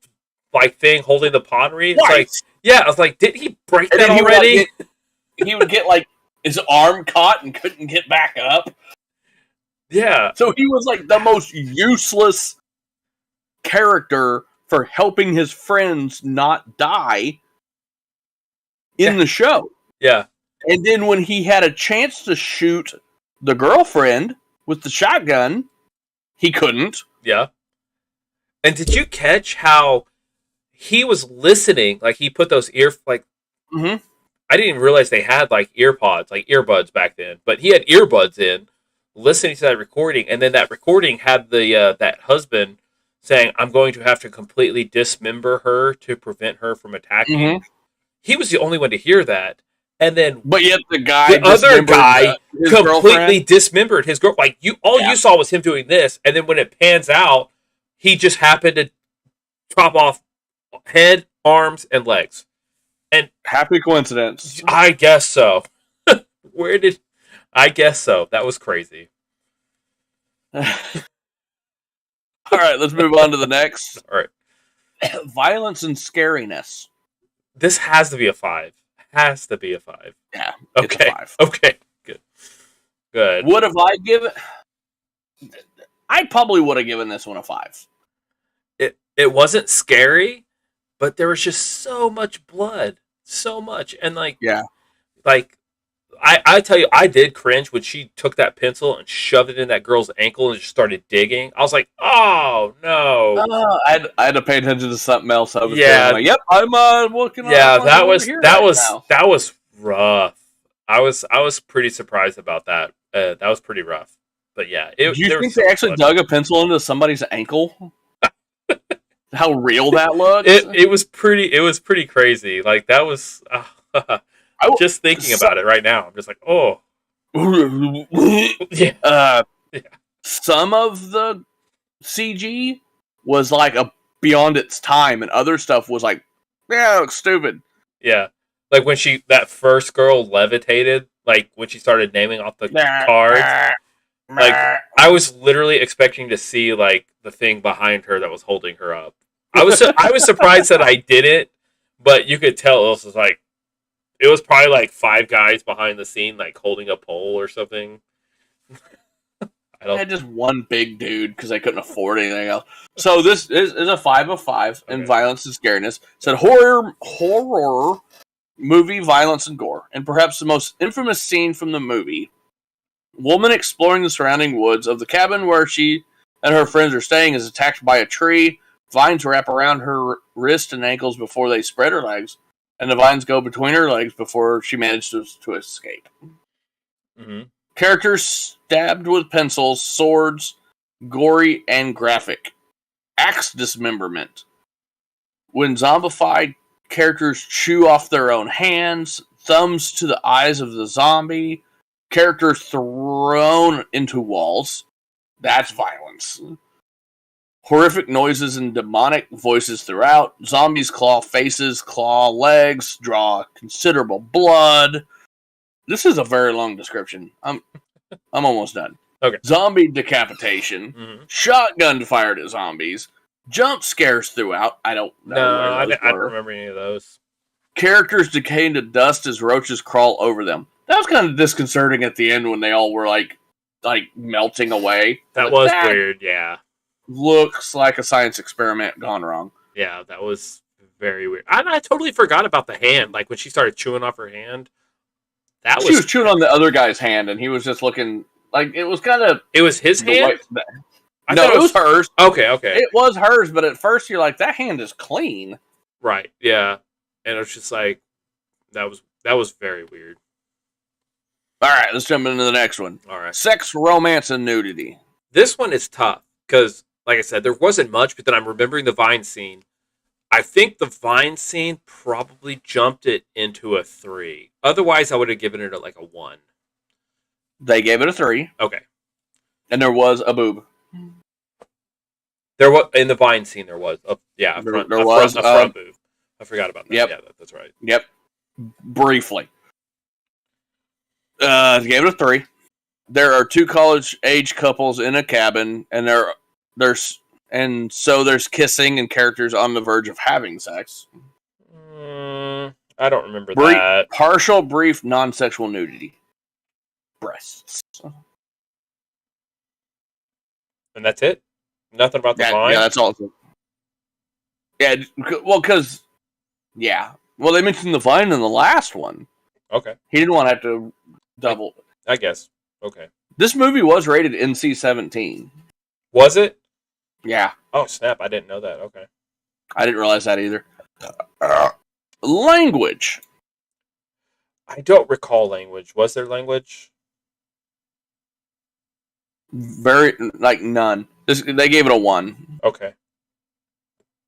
like thing holding the pottery. It's Right. like, yeah, I was like, did he break And that then already? he would get like his arm caught and couldn't get back up. Yeah. So he was like the most useless character for helping his friends not die in the show. Yeah. And then when he had a chance to shoot the girlfriend with the shotgun, he couldn't. Yeah. And did you catch how he was listening? Like he put those Mm-hmm. I didn't even realize they had like earbuds back then, but he had earbuds in, listening to that recording, and then that recording had the that husband saying, "I'm going to have to completely dismember her to prevent her from attacking." Mm-hmm. He was the only one to hear that, and then But yet the other guy his completely girlfriend. dismembered his girl. Like you saw was him doing this, and then when it pans out, he just happened to chop off head, arms, and legs. And happy coincidence. I guess so. I guess so. That was crazy. All right, let's move on to the next. All right. Violence and scariness. This has to be a 5. Has to be a 5. Yeah. Okay. It's a 5. Okay. Good. Would have I given? I probably would have given this one a 5. It wasn't scary, but there was just so much blood, so much, and like I tell you, I did cringe when she took that pencil and shoved it in that girl's ankle and just started digging. I was like, oh no! I had to pay attention to something else. I was Yeah. yep, I'm looking. Yeah, that was rough. I was pretty surprised about that. That was pretty rough. But yeah, do you think they actually dug a pencil into somebody's ankle? How real that looks! It was pretty crazy. Like that was just thinking about it right now. I'm just like, oh, yeah. Some of the CG was like beyond its time, and other stuff was like, yeah, it looks stupid. Yeah, like when that first girl levitated, like when she started naming off the cards. Like I was literally expecting to see like the thing behind her that was holding her up. I was surprised that I didn't, but you could tell it was probably like 5 guys behind the scene, like holding a pole or something. I had just one big dude because I couldn't afford anything else. So this is a 5 of 5 in violence and scariness. It said horror movie violence and gore, and perhaps the most infamous scene from the movie. Woman exploring the surrounding woods of the cabin where she and her friends are staying is attacked by a tree. Vines wrap around her wrists and ankles before they spread her legs, and the vines go between her legs before she manages to escape. Mm-hmm. Characters stabbed with pencils, swords, gory and graphic. Axe dismemberment. When zombified characters chew off their own hands, thumbs to the eyes of the zombie, characters thrown into walls. That's violence. Horrific noises and demonic voices throughout. Zombies claw faces, claw legs, draw considerable blood. This is a very long description. I'm almost done. Okay. Zombie decapitation. Mm-hmm. Shotgun fired at zombies. Jump scares throughout. I don't know. No, I don't remember any of those. Characters decay into dust as roaches crawl over them. That was kind of disconcerting at the end when they all were like melting away. That was weird, yeah. Looks like a science experiment gone wrong. Yeah, that was very weird. I totally forgot about the hand. Like when she started chewing off her hand. She was chewing on the other guy's hand, and he was just looking like it was kind of. It was his hand. No, it was hers. Okay. It was hers, but at first you're like, that hand is clean. Right. Yeah, and it was just like that was very weird. All right, let's jump into the next one. All right. Sex, romance, and nudity. This one is tough because, like I said, there wasn't much, but then I'm remembering the Vine scene. I think the Vine scene probably jumped it into a 3. Otherwise, I would have given it like a 1. They gave it a 3, Okay. and there was a boob. There was in the Vine scene. There was a front boob. I forgot about that. Yep. Yeah, that's right. Yep. Briefly. They gave it a 3. There are 2 college-age couples in a cabin, and there's kissing and characters on the verge of having sex. I don't remember that. Partial, brief, non-sexual nudity. Breasts. And that's it? Nothing about the Vine? Yeah, that's all. Yeah, well, because... Yeah. Well, they mentioned the Vine in the last one. Okay. He didn't want to have to double. I guess. Okay. This movie was rated NC-17. Was it? Yeah. Oh, snap. I didn't know that. Okay. I didn't realize that either. Language. I don't recall language. Was there language? Very, none. They gave it a 1. Okay.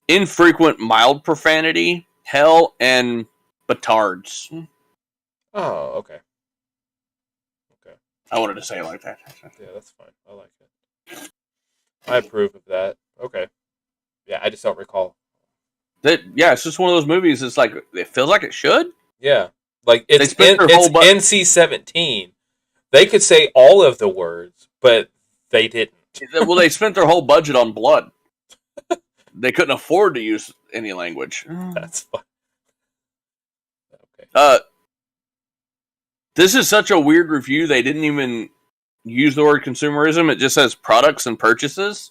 Infrequent mild profanity, hell, and batards. Oh, okay. Okay. I wanted to say it like that. Yeah, that's fine. I like it. I approve of that. Okay. Yeah, I just don't recall. It's just one of those movies. It's like, it feels like it should. Yeah. Like, it's NC-17. They could say all of the words, but they didn't. Well, they spent their whole budget on blood. They couldn't afford to use any language. That's fine. Okay. This is such a weird review. They didn't even use the word consumerism. It just says products and purchases.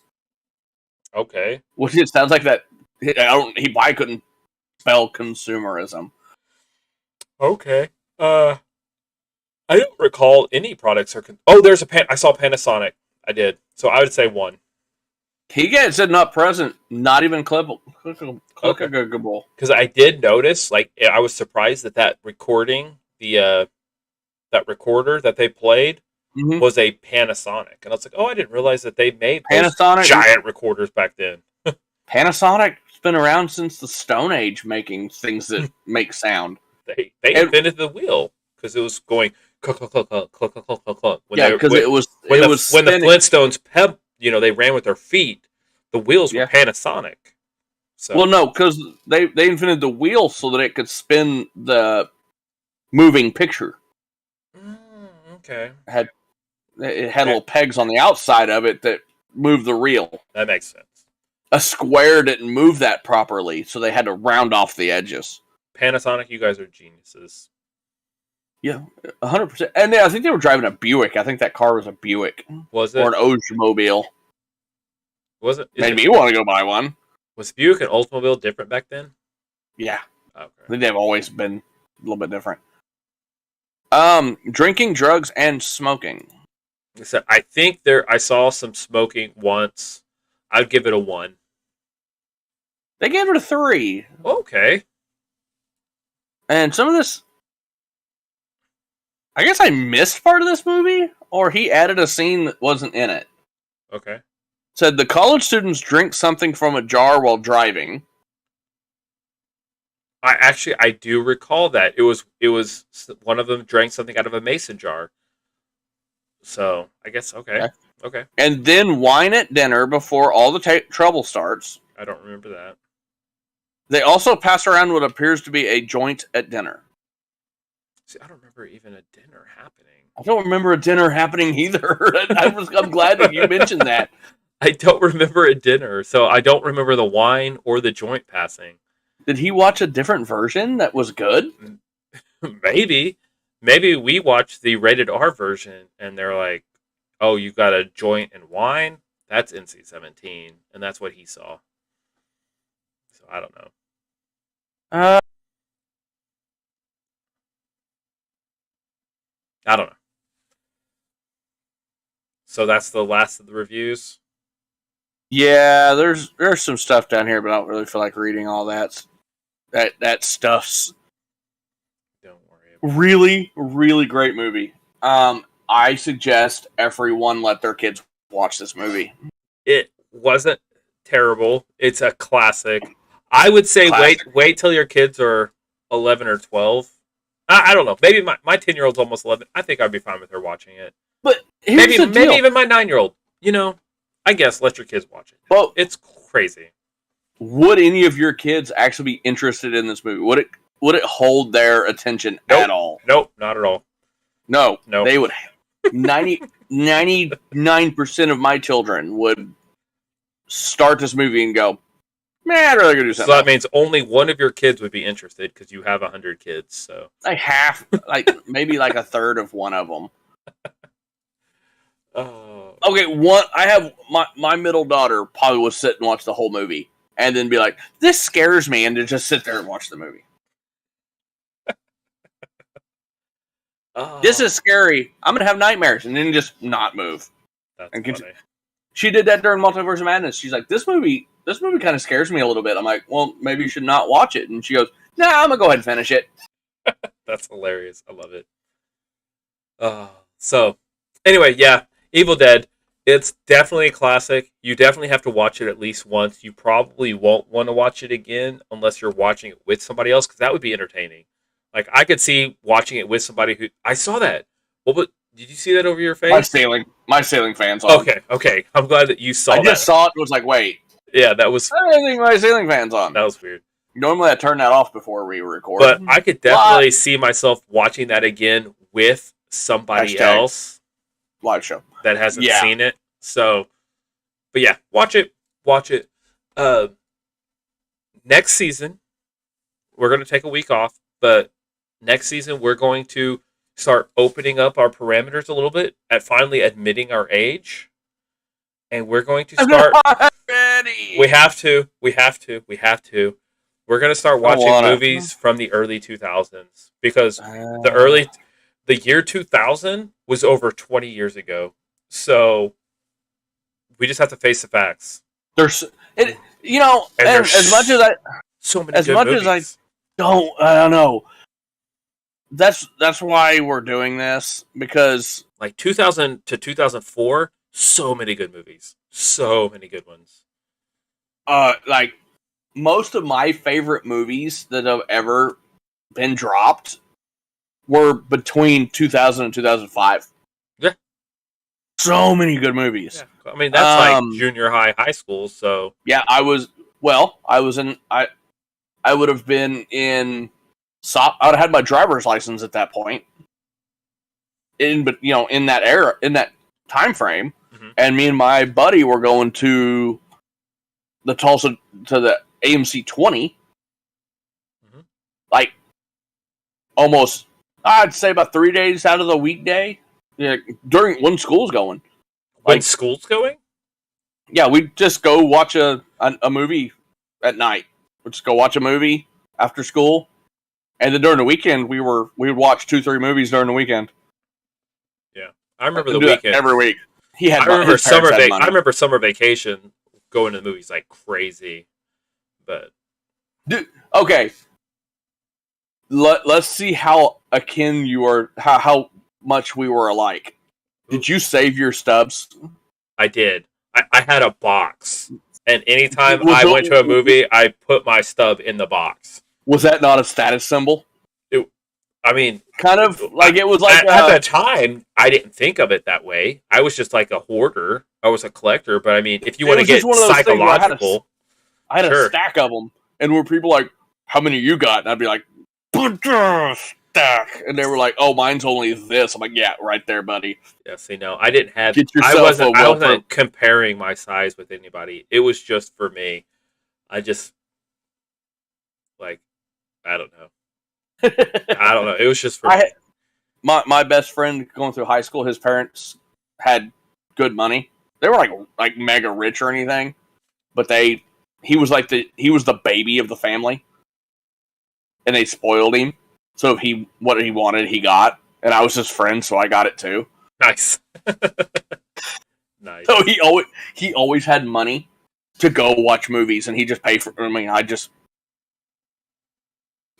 Okay. Which it sounds like that. I couldn't spell consumerism. Okay. I don't recall any products are. There's I saw Panasonic. I did. So I would say 1. He said not present, not even clickable. Because I did notice, I was surprised that recording, that recorder that they played was a Panasonic, and I was like, I didn't realize that they made Panasonic giant recorders back then. Panic's been around since the Stone Age, making things that make sound. They invented the wheel because it was going cluck cluck cluck cluck cluck cluck cluck cluck. Yeah, because it was when the Flintstones they ran with their feet. The wheels were Panasonic. So. Well, no, because they invented the wheel so that it could spin the moving picture. Okay. It had little pegs on the outside of it that moved the reel. That makes sense. A square didn't move that properly, so they had to round off the edges. Panasonic, you guys are geniuses. Yeah, 100%. And I think they were driving a Buick. I think that car was a Buick. Was it? Or an Oldsmobile. Was it? Made me want to go buy one. Was Buick and Oldsmobile different back then? Yeah. Okay. I think they've always been a little bit different. Drinking, drugs, and smoking. So I think I saw some smoking once. I'd give it a 1. They gave it a 3. Okay. And some of this, I guess I missed part of this movie, or he added a scene that wasn't in it. Okay. Said the college students drink something from a jar while driving. I do recall that. It was one of them drank something out of a mason jar. So, I guess, okay. Okay. And then wine at dinner before all the trouble starts. I don't remember that. They also pass around what appears to be a joint at dinner. See, I don't remember even a dinner happening. I don't remember a dinner happening either. I'm glad that you mentioned that. I don't remember a dinner, so I don't remember the wine or the joint passing. Did he watch a different version that was good? Maybe. Maybe we watched the rated R version, and they're like, oh, you got a joint and wine? That's NC-17, and that's what he saw. So I don't know. I don't know. So that's the last of the reviews? Yeah, there's some stuff down here, but I don't really feel like reading all that. That stuff's don't worry. Really, really great movie. I suggest everyone let their kids watch this movie. It wasn't terrible. It's a classic. I would say Classic. wait till your kids are 11 or 12. I don't know. Maybe my 10-year-old's almost 11. I think I'd be fine with her watching it. But here's the deal. Maybe even my 9-year-old. You know, I guess let your kids watch it. Well, it's crazy. Would any of your kids actually be interested in this movie? Would it hold their attention at all? Nope, not at all. No. Nope. They would 99% of my children would start this movie and go, man, I'd rather go do something. So that means only one of your kids would be interested because you have 100 kids. So like half, maybe like a third of one of them. Oh. Okay, one. I have my middle daughter probably would sit and watch the whole movie and then be like, "This scares me," and to just sit there and watch the movie. This is scary. I'm gonna have nightmares, and then just not move. That's and funny. She did that during Multiverse of Madness. She's like, "This movie kind of scares me a little bit." I'm like, "Well, maybe you should not watch it." And she goes, "Nah, I'm gonna go ahead and finish it." That's hilarious. I love it. So anyway, yeah, Evil Dead. It's definitely a classic. You definitely have to watch it at least once. You probably won't want to watch it again unless you're watching it with somebody else, because that would be entertaining. Like, I could see watching it with somebody who... I saw that. Well, but did you see that over your face? My sailing fan's on. Okay. I'm glad that you saw that. I just saw it and was like, wait. Yeah, that was... I didn't think my sailing fan's on. That was weird. Normally I turn that off before we record. But I could definitely see myself watching that again with somebody else. Live show. That hasn't seen it. So, but yeah, watch it. Next season, we're going to take a week off, but next season we're going to start opening up our parameters a little bit at finally admitting our age. And we're going to start... I'm not ready. We have to. We're going to start watching movies from the early 2000s because the year 2000 was over 20 years ago. So we just have to face the facts. As much as I so many as much movies. as I don't know. That's why we're doing this, because like 2000 to 2004, so many good movies. So many good ones. Like most of my favorite movies that have ever been dropped were between 2000 and 2005. Yeah. So many good movies. Yeah. I mean, that's like junior high school, so... Yeah, I would have been in... I would have had my driver's license at that point. In that era, in that time frame. Mm-hmm. And me and my buddy were going to the AMC 20. Mm-hmm. Like, almost... I'd say about 3 days out of the weekday, when school's going. When school's going? Yeah, we'd just go watch a movie at night. We'd just go watch a movie after school, and then during the weekend, we would watch 2-3 movies during the weekend. Yeah, I remember the weekend every week. I remember summer vacation going to the movies like crazy, but okay. Let's see how akin you are, how much we were alike. Did you save your stubs? I did. I had a box. And anytime I went to a movie, I put my stub in the box. Was that not a status symbol? Kind of like it was like... At the time, I didn't think of it that way. I was just like a hoarder. I was a collector. But I mean, if you want to get psychological... I had a stack of them. And where people like, how many you got? And I'd be like, stack. And they were like, oh, mine's only this. I'm like, yeah, right there, buddy. Yeah, see, no, I didn't have... I wasn't comparing my size with anybody. It was just for me. I just... Like, I don't know. It was just for me. My best friend going through high school, his parents had good money. They were like mega rich or anything. But he was the baby of the family. And they spoiled him. So what he wanted, he got. And I was his friend, so I got it too. Nice. Nice. So he always had money to go watch movies, and he just paid for...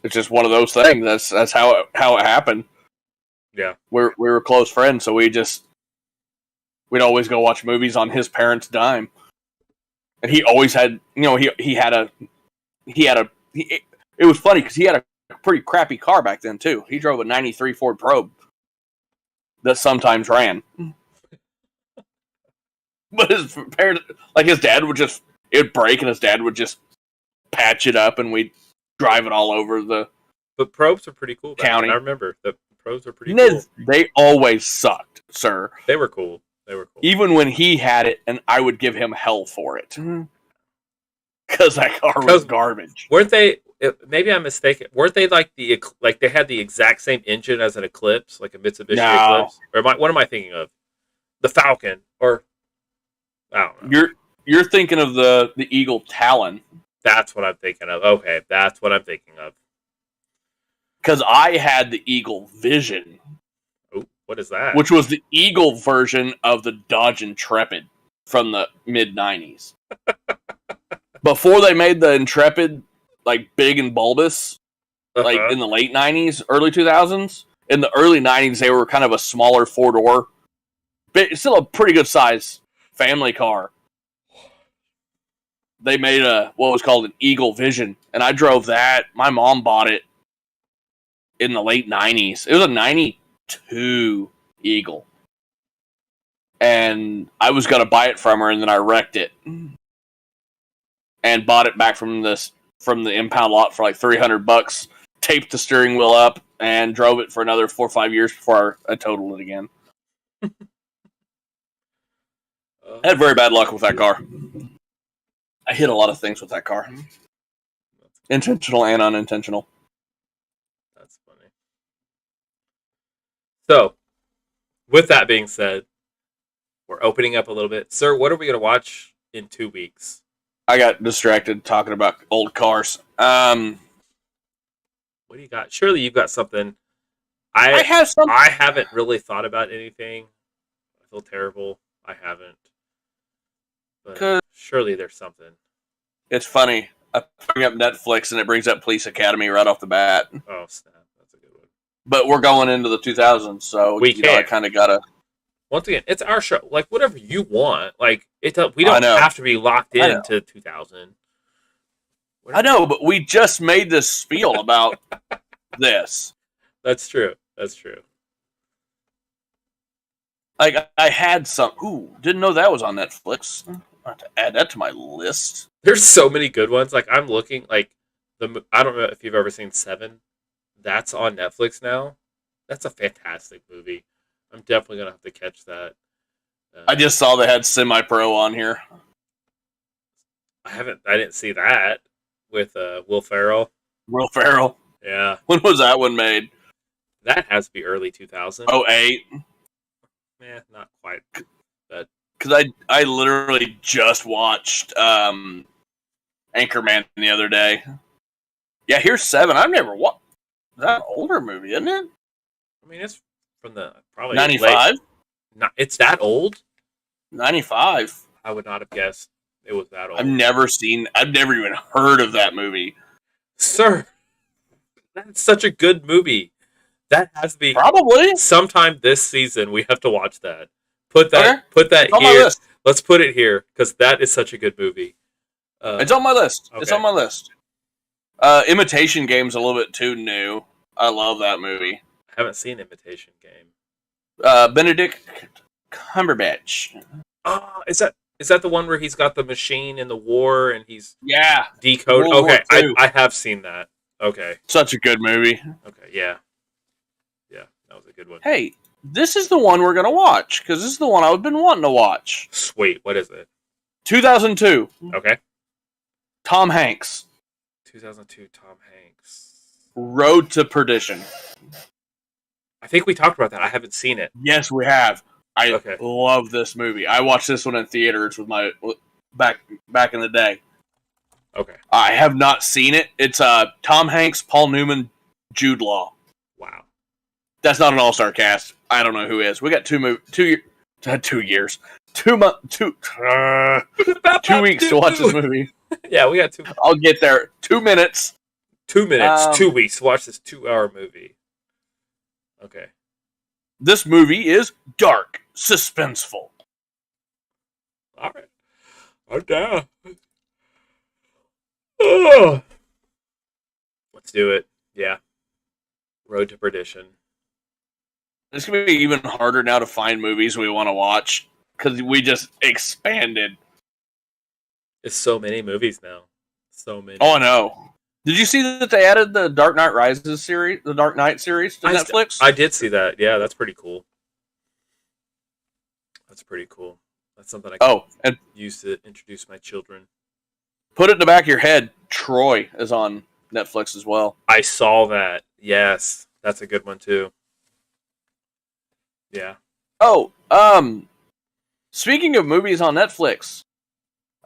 it's just one of those things. That's how it happened. Yeah. We were close friends, so we just... We'd always go watch movies on his parents' dime, and he always had, it was funny because he had a pretty crappy car back then too. He drove a '93 Ford Probe that sometimes ran, but his parents, like his dad would just, it'd break, and his dad would just patch it up, and we'd drive it all over the. But probes are pretty cool. County. I remember the probes were pretty cool. They always sucked, sir. They were cool. Even when he had it, and I would give him hell for it. Because that car was garbage. Weren't they, maybe I'm mistaken, weren't they like they had the exact same engine as an Eclipse, like a Mitsubishi Eclipse? Or what am I thinking of? The Falcon, or, I don't know. You're thinking of the Eagle Talon. That's what I'm thinking of. Okay, that's what I'm thinking of. Because I had the Eagle Vision. Oh, what is that? Which was the Eagle version of the Dodge Intrepid from the mid-90s. Before they made the Intrepid like big and bulbous, like in the late 90s, early 2000s, in the early 90s they were kind of a smaller four-door, but still a pretty good size family car. They made what was called an Eagle Vision, and I drove that. My mom bought it in the late 90s. It was a 92 Eagle. And I was going to buy it from her, and then I wrecked it. And bought it back from the impound lot for like $300, taped the steering wheel up, and drove it for another 4 or 5 years before I totaled it again. I had very bad luck with that car. I hit a lot of things with that car. Intentional and unintentional. That's funny. So, with that being said, we're opening up a little bit. Sir, what are we going to watch in 2 weeks? I got distracted talking about old cars. What do you got? Surely you've got something. I have something. I haven't really thought about anything. I feel terrible. I haven't. But surely there's something. It's funny. I bring up Netflix and it brings up Police Academy right off the bat. Oh, snap. That's a good one. But we're going into the 2000s, so I kind of got to... Once again, it's our show. Like, whatever you want. Like, we don't have to be locked into 2000. I know, but we just made this spiel about this. That's true. Like, I had some... Ooh, didn't know that was on Netflix. I have to add that to my list. There's so many good ones. Like, I'm looking, like, I don't know if you've ever seen Seven. That's on Netflix now. That's a fantastic movie. I'm definitely going to have to catch that. I just saw they had Semi-Pro on here. I didn't see that with Will Ferrell. Will Ferrell? Yeah. When was that one made? That has to be early 2000. 08? Yeah, not quite. But because I literally just watched Anchorman the other day. Yeah, here's Seven. I've never watched. That's an older movie, isn't it? I mean, it's from the probably 95. It's that old. 95. I would not have guessed it was that old. I've never even heard of that movie, sir. That's such a good movie. That has to be probably sometime this season. We have to watch that. Put that it's here. Let's put it here because that is such a good movie. It's on my list. Okay. It's on my list. Imitation Game's a little bit too new. I love that movie. I haven't seen Imitation Game. Benedict Cumberbatch. Oh, is that the one where he's got the machine in the war and he's decoded? Okay, I have seen that. Okay, such a good movie. Okay, yeah, that was a good one. Hey, this is the one we're gonna watch because this is the one I've been wanting to watch. Sweet, what is it? 2002. Okay. Tom Hanks. 2002 Tom Hanks. Road to Perdition. I think we talked about that. I haven't seen it. Yes, we have. I love this movie. I watched this one in theaters with my back in the day. Okay. I have not seen it. It's Tom Hanks, Paul Newman, Jude Law. Wow. That's not an all-star cast. I don't know who is. We got 2 years. 2 weeks to watch this movie. Yeah, we got 2. I'll get there. 2 minutes. 2 minutes. 2 weeks to watch this 2-hour movie. Okay. This movie is dark, suspenseful, All right. I'm down. Oh. Let's do it. Yeah. Road to Perdition. It's going to be even harder now to find movies we want to watch because we just expanded. It's so many movies now. So many. Oh, I know. Did you see that they added the Dark Knight Rises series, the Dark Knight series to Netflix? I did see that. Yeah, that's pretty cool. That's pretty cool. That's something I can use to introduce my children. Put it in the back of your head. Troy is on Netflix as well. I saw that. Yes. That's a good one, too. Yeah. Oh, speaking of movies on Netflix,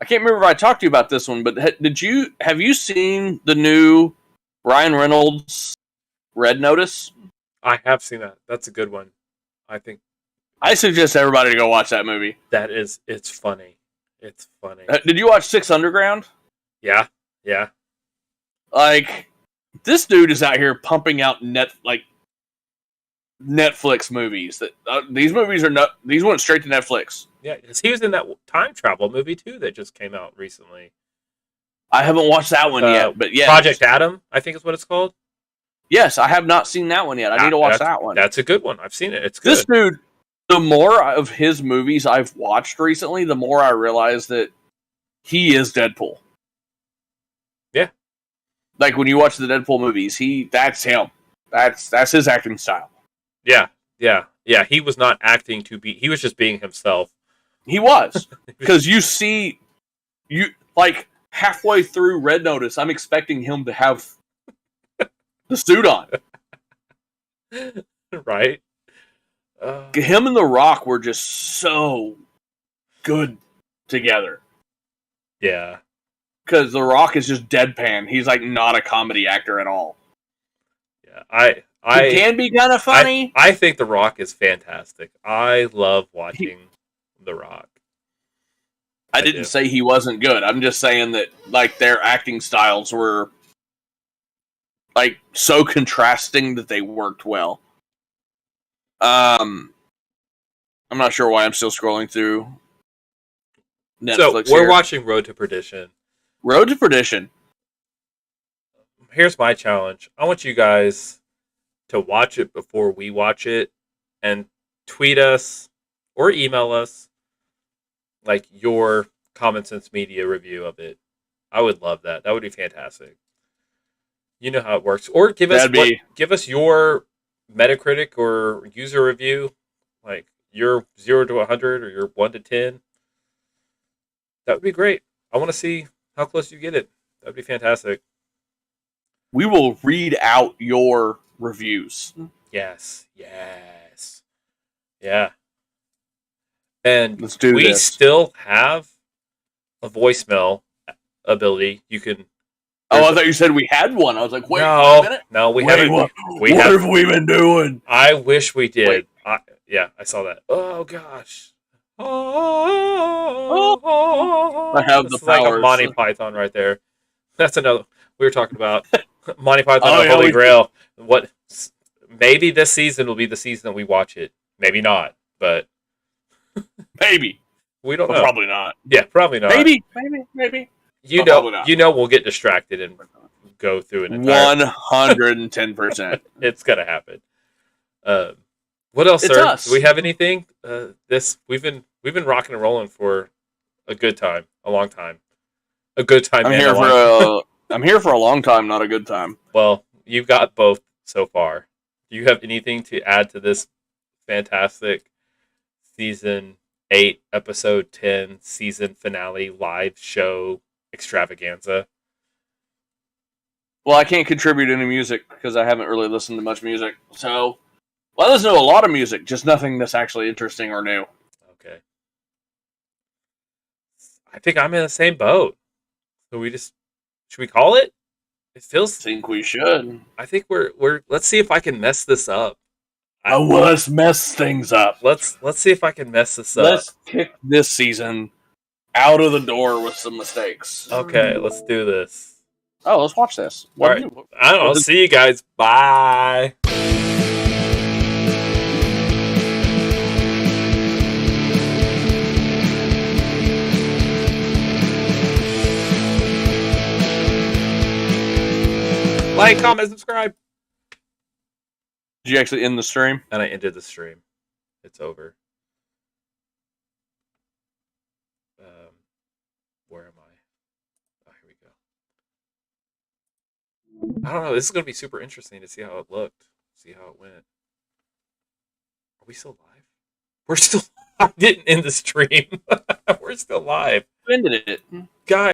I can't remember if I talked to you about this one, but have you seen the new Ryan Reynolds Red Notice? I have seen that. That's a good one. I suggest everybody to go watch that movie. It's funny. It's funny. Did you watch Six Underground? Yeah. Yeah. Like, this dude is out here pumping out Netflix movies. That these movies these went straight to Netflix. Yeah, because he was in that time travel movie too that just came out recently. I haven't watched that one yet, but yeah, Project Adam, I think is what it's called. Yes, I have not seen that one yet. I need to watch that one. That's a good one. I've seen it. It's good. This dude, the more of his movies I've watched recently, the more I realize that he is Deadpool. Yeah. Like when you watch the Deadpool movies, that's him. That's his acting style. Yeah. Yeah. Yeah. He was not acting he was just being himself. He was. Because you like halfway through Red Notice, I'm expecting him to have the suit on. Right? Him and The Rock were just so good together. Yeah. Because The Rock is just deadpan. He's like not a comedy actor at all. Yeah, he can be kind of funny. I think The Rock is fantastic. I love watching The Rock. I didn't say he wasn't good. I'm just saying that like their acting styles were like so contrasting that they worked well. I'm not sure why I'm still scrolling through Netflix. So we're watching Road to Perdition. Road to Perdition. Here's my challenge. I want you guys to watch it before we watch it and tweet us or email us like your Common Sense Media review of it. I would love that. That would be fantastic. You know how it works. Or give us your Metacritic or user review, like your 0 to 100 or your 1 to 10. That would be great. I want to see how close you get it. That would be fantastic. We will read out your reviews. Yes. Yeah. And let's do this. Still have a voicemail ability. You can. Oh, I thought you said we had one. I was like, wait a minute. No, we haven't. What have we been doing? I wish we did. I saw that. Oh gosh. I have the powers. Like a Monty Python right there. That's another. We were talking about Monty Python and Holy Grail. What? Maybe this season will be the season that we watch it. Maybe not, but maybe we don't know. Probably not. Yeah, probably not. Maybe. You know, we'll get distracted and go through an entire 110%. It's gonna happen. What else, it's sir? Us. Do we have anything? We've been rocking and rolling for a good time, a long time, a good time. I'm here for a long time, not a good time. Well, you've got both so far. Do you have anything to add to this fantastic season 8, episode 10, season finale live show extravaganza? Well, I can't contribute any music because I haven't really listened to much music. So, I listen to a lot of music, just nothing that's actually interesting or new. Okay. I think I'm in the same boat. So should we call it? It feels. I think we should. I think we're. Let's see if I can mess this up. Let's mess things up. Let's see if I can mess this up. Let's kick this season out of the door with some mistakes. Okay, let's do this. Oh, let's watch this. All right. I don't know. See you guys. Bye. Like, comment, subscribe. Did you actually end the stream? And I ended the stream. It's over. Where am I? Oh, here we go. I don't know. This is going to be super interesting to see how it looked. See how it went. Are we still live? We're still. I didn't end the stream. We're still live. You ended it. Guys.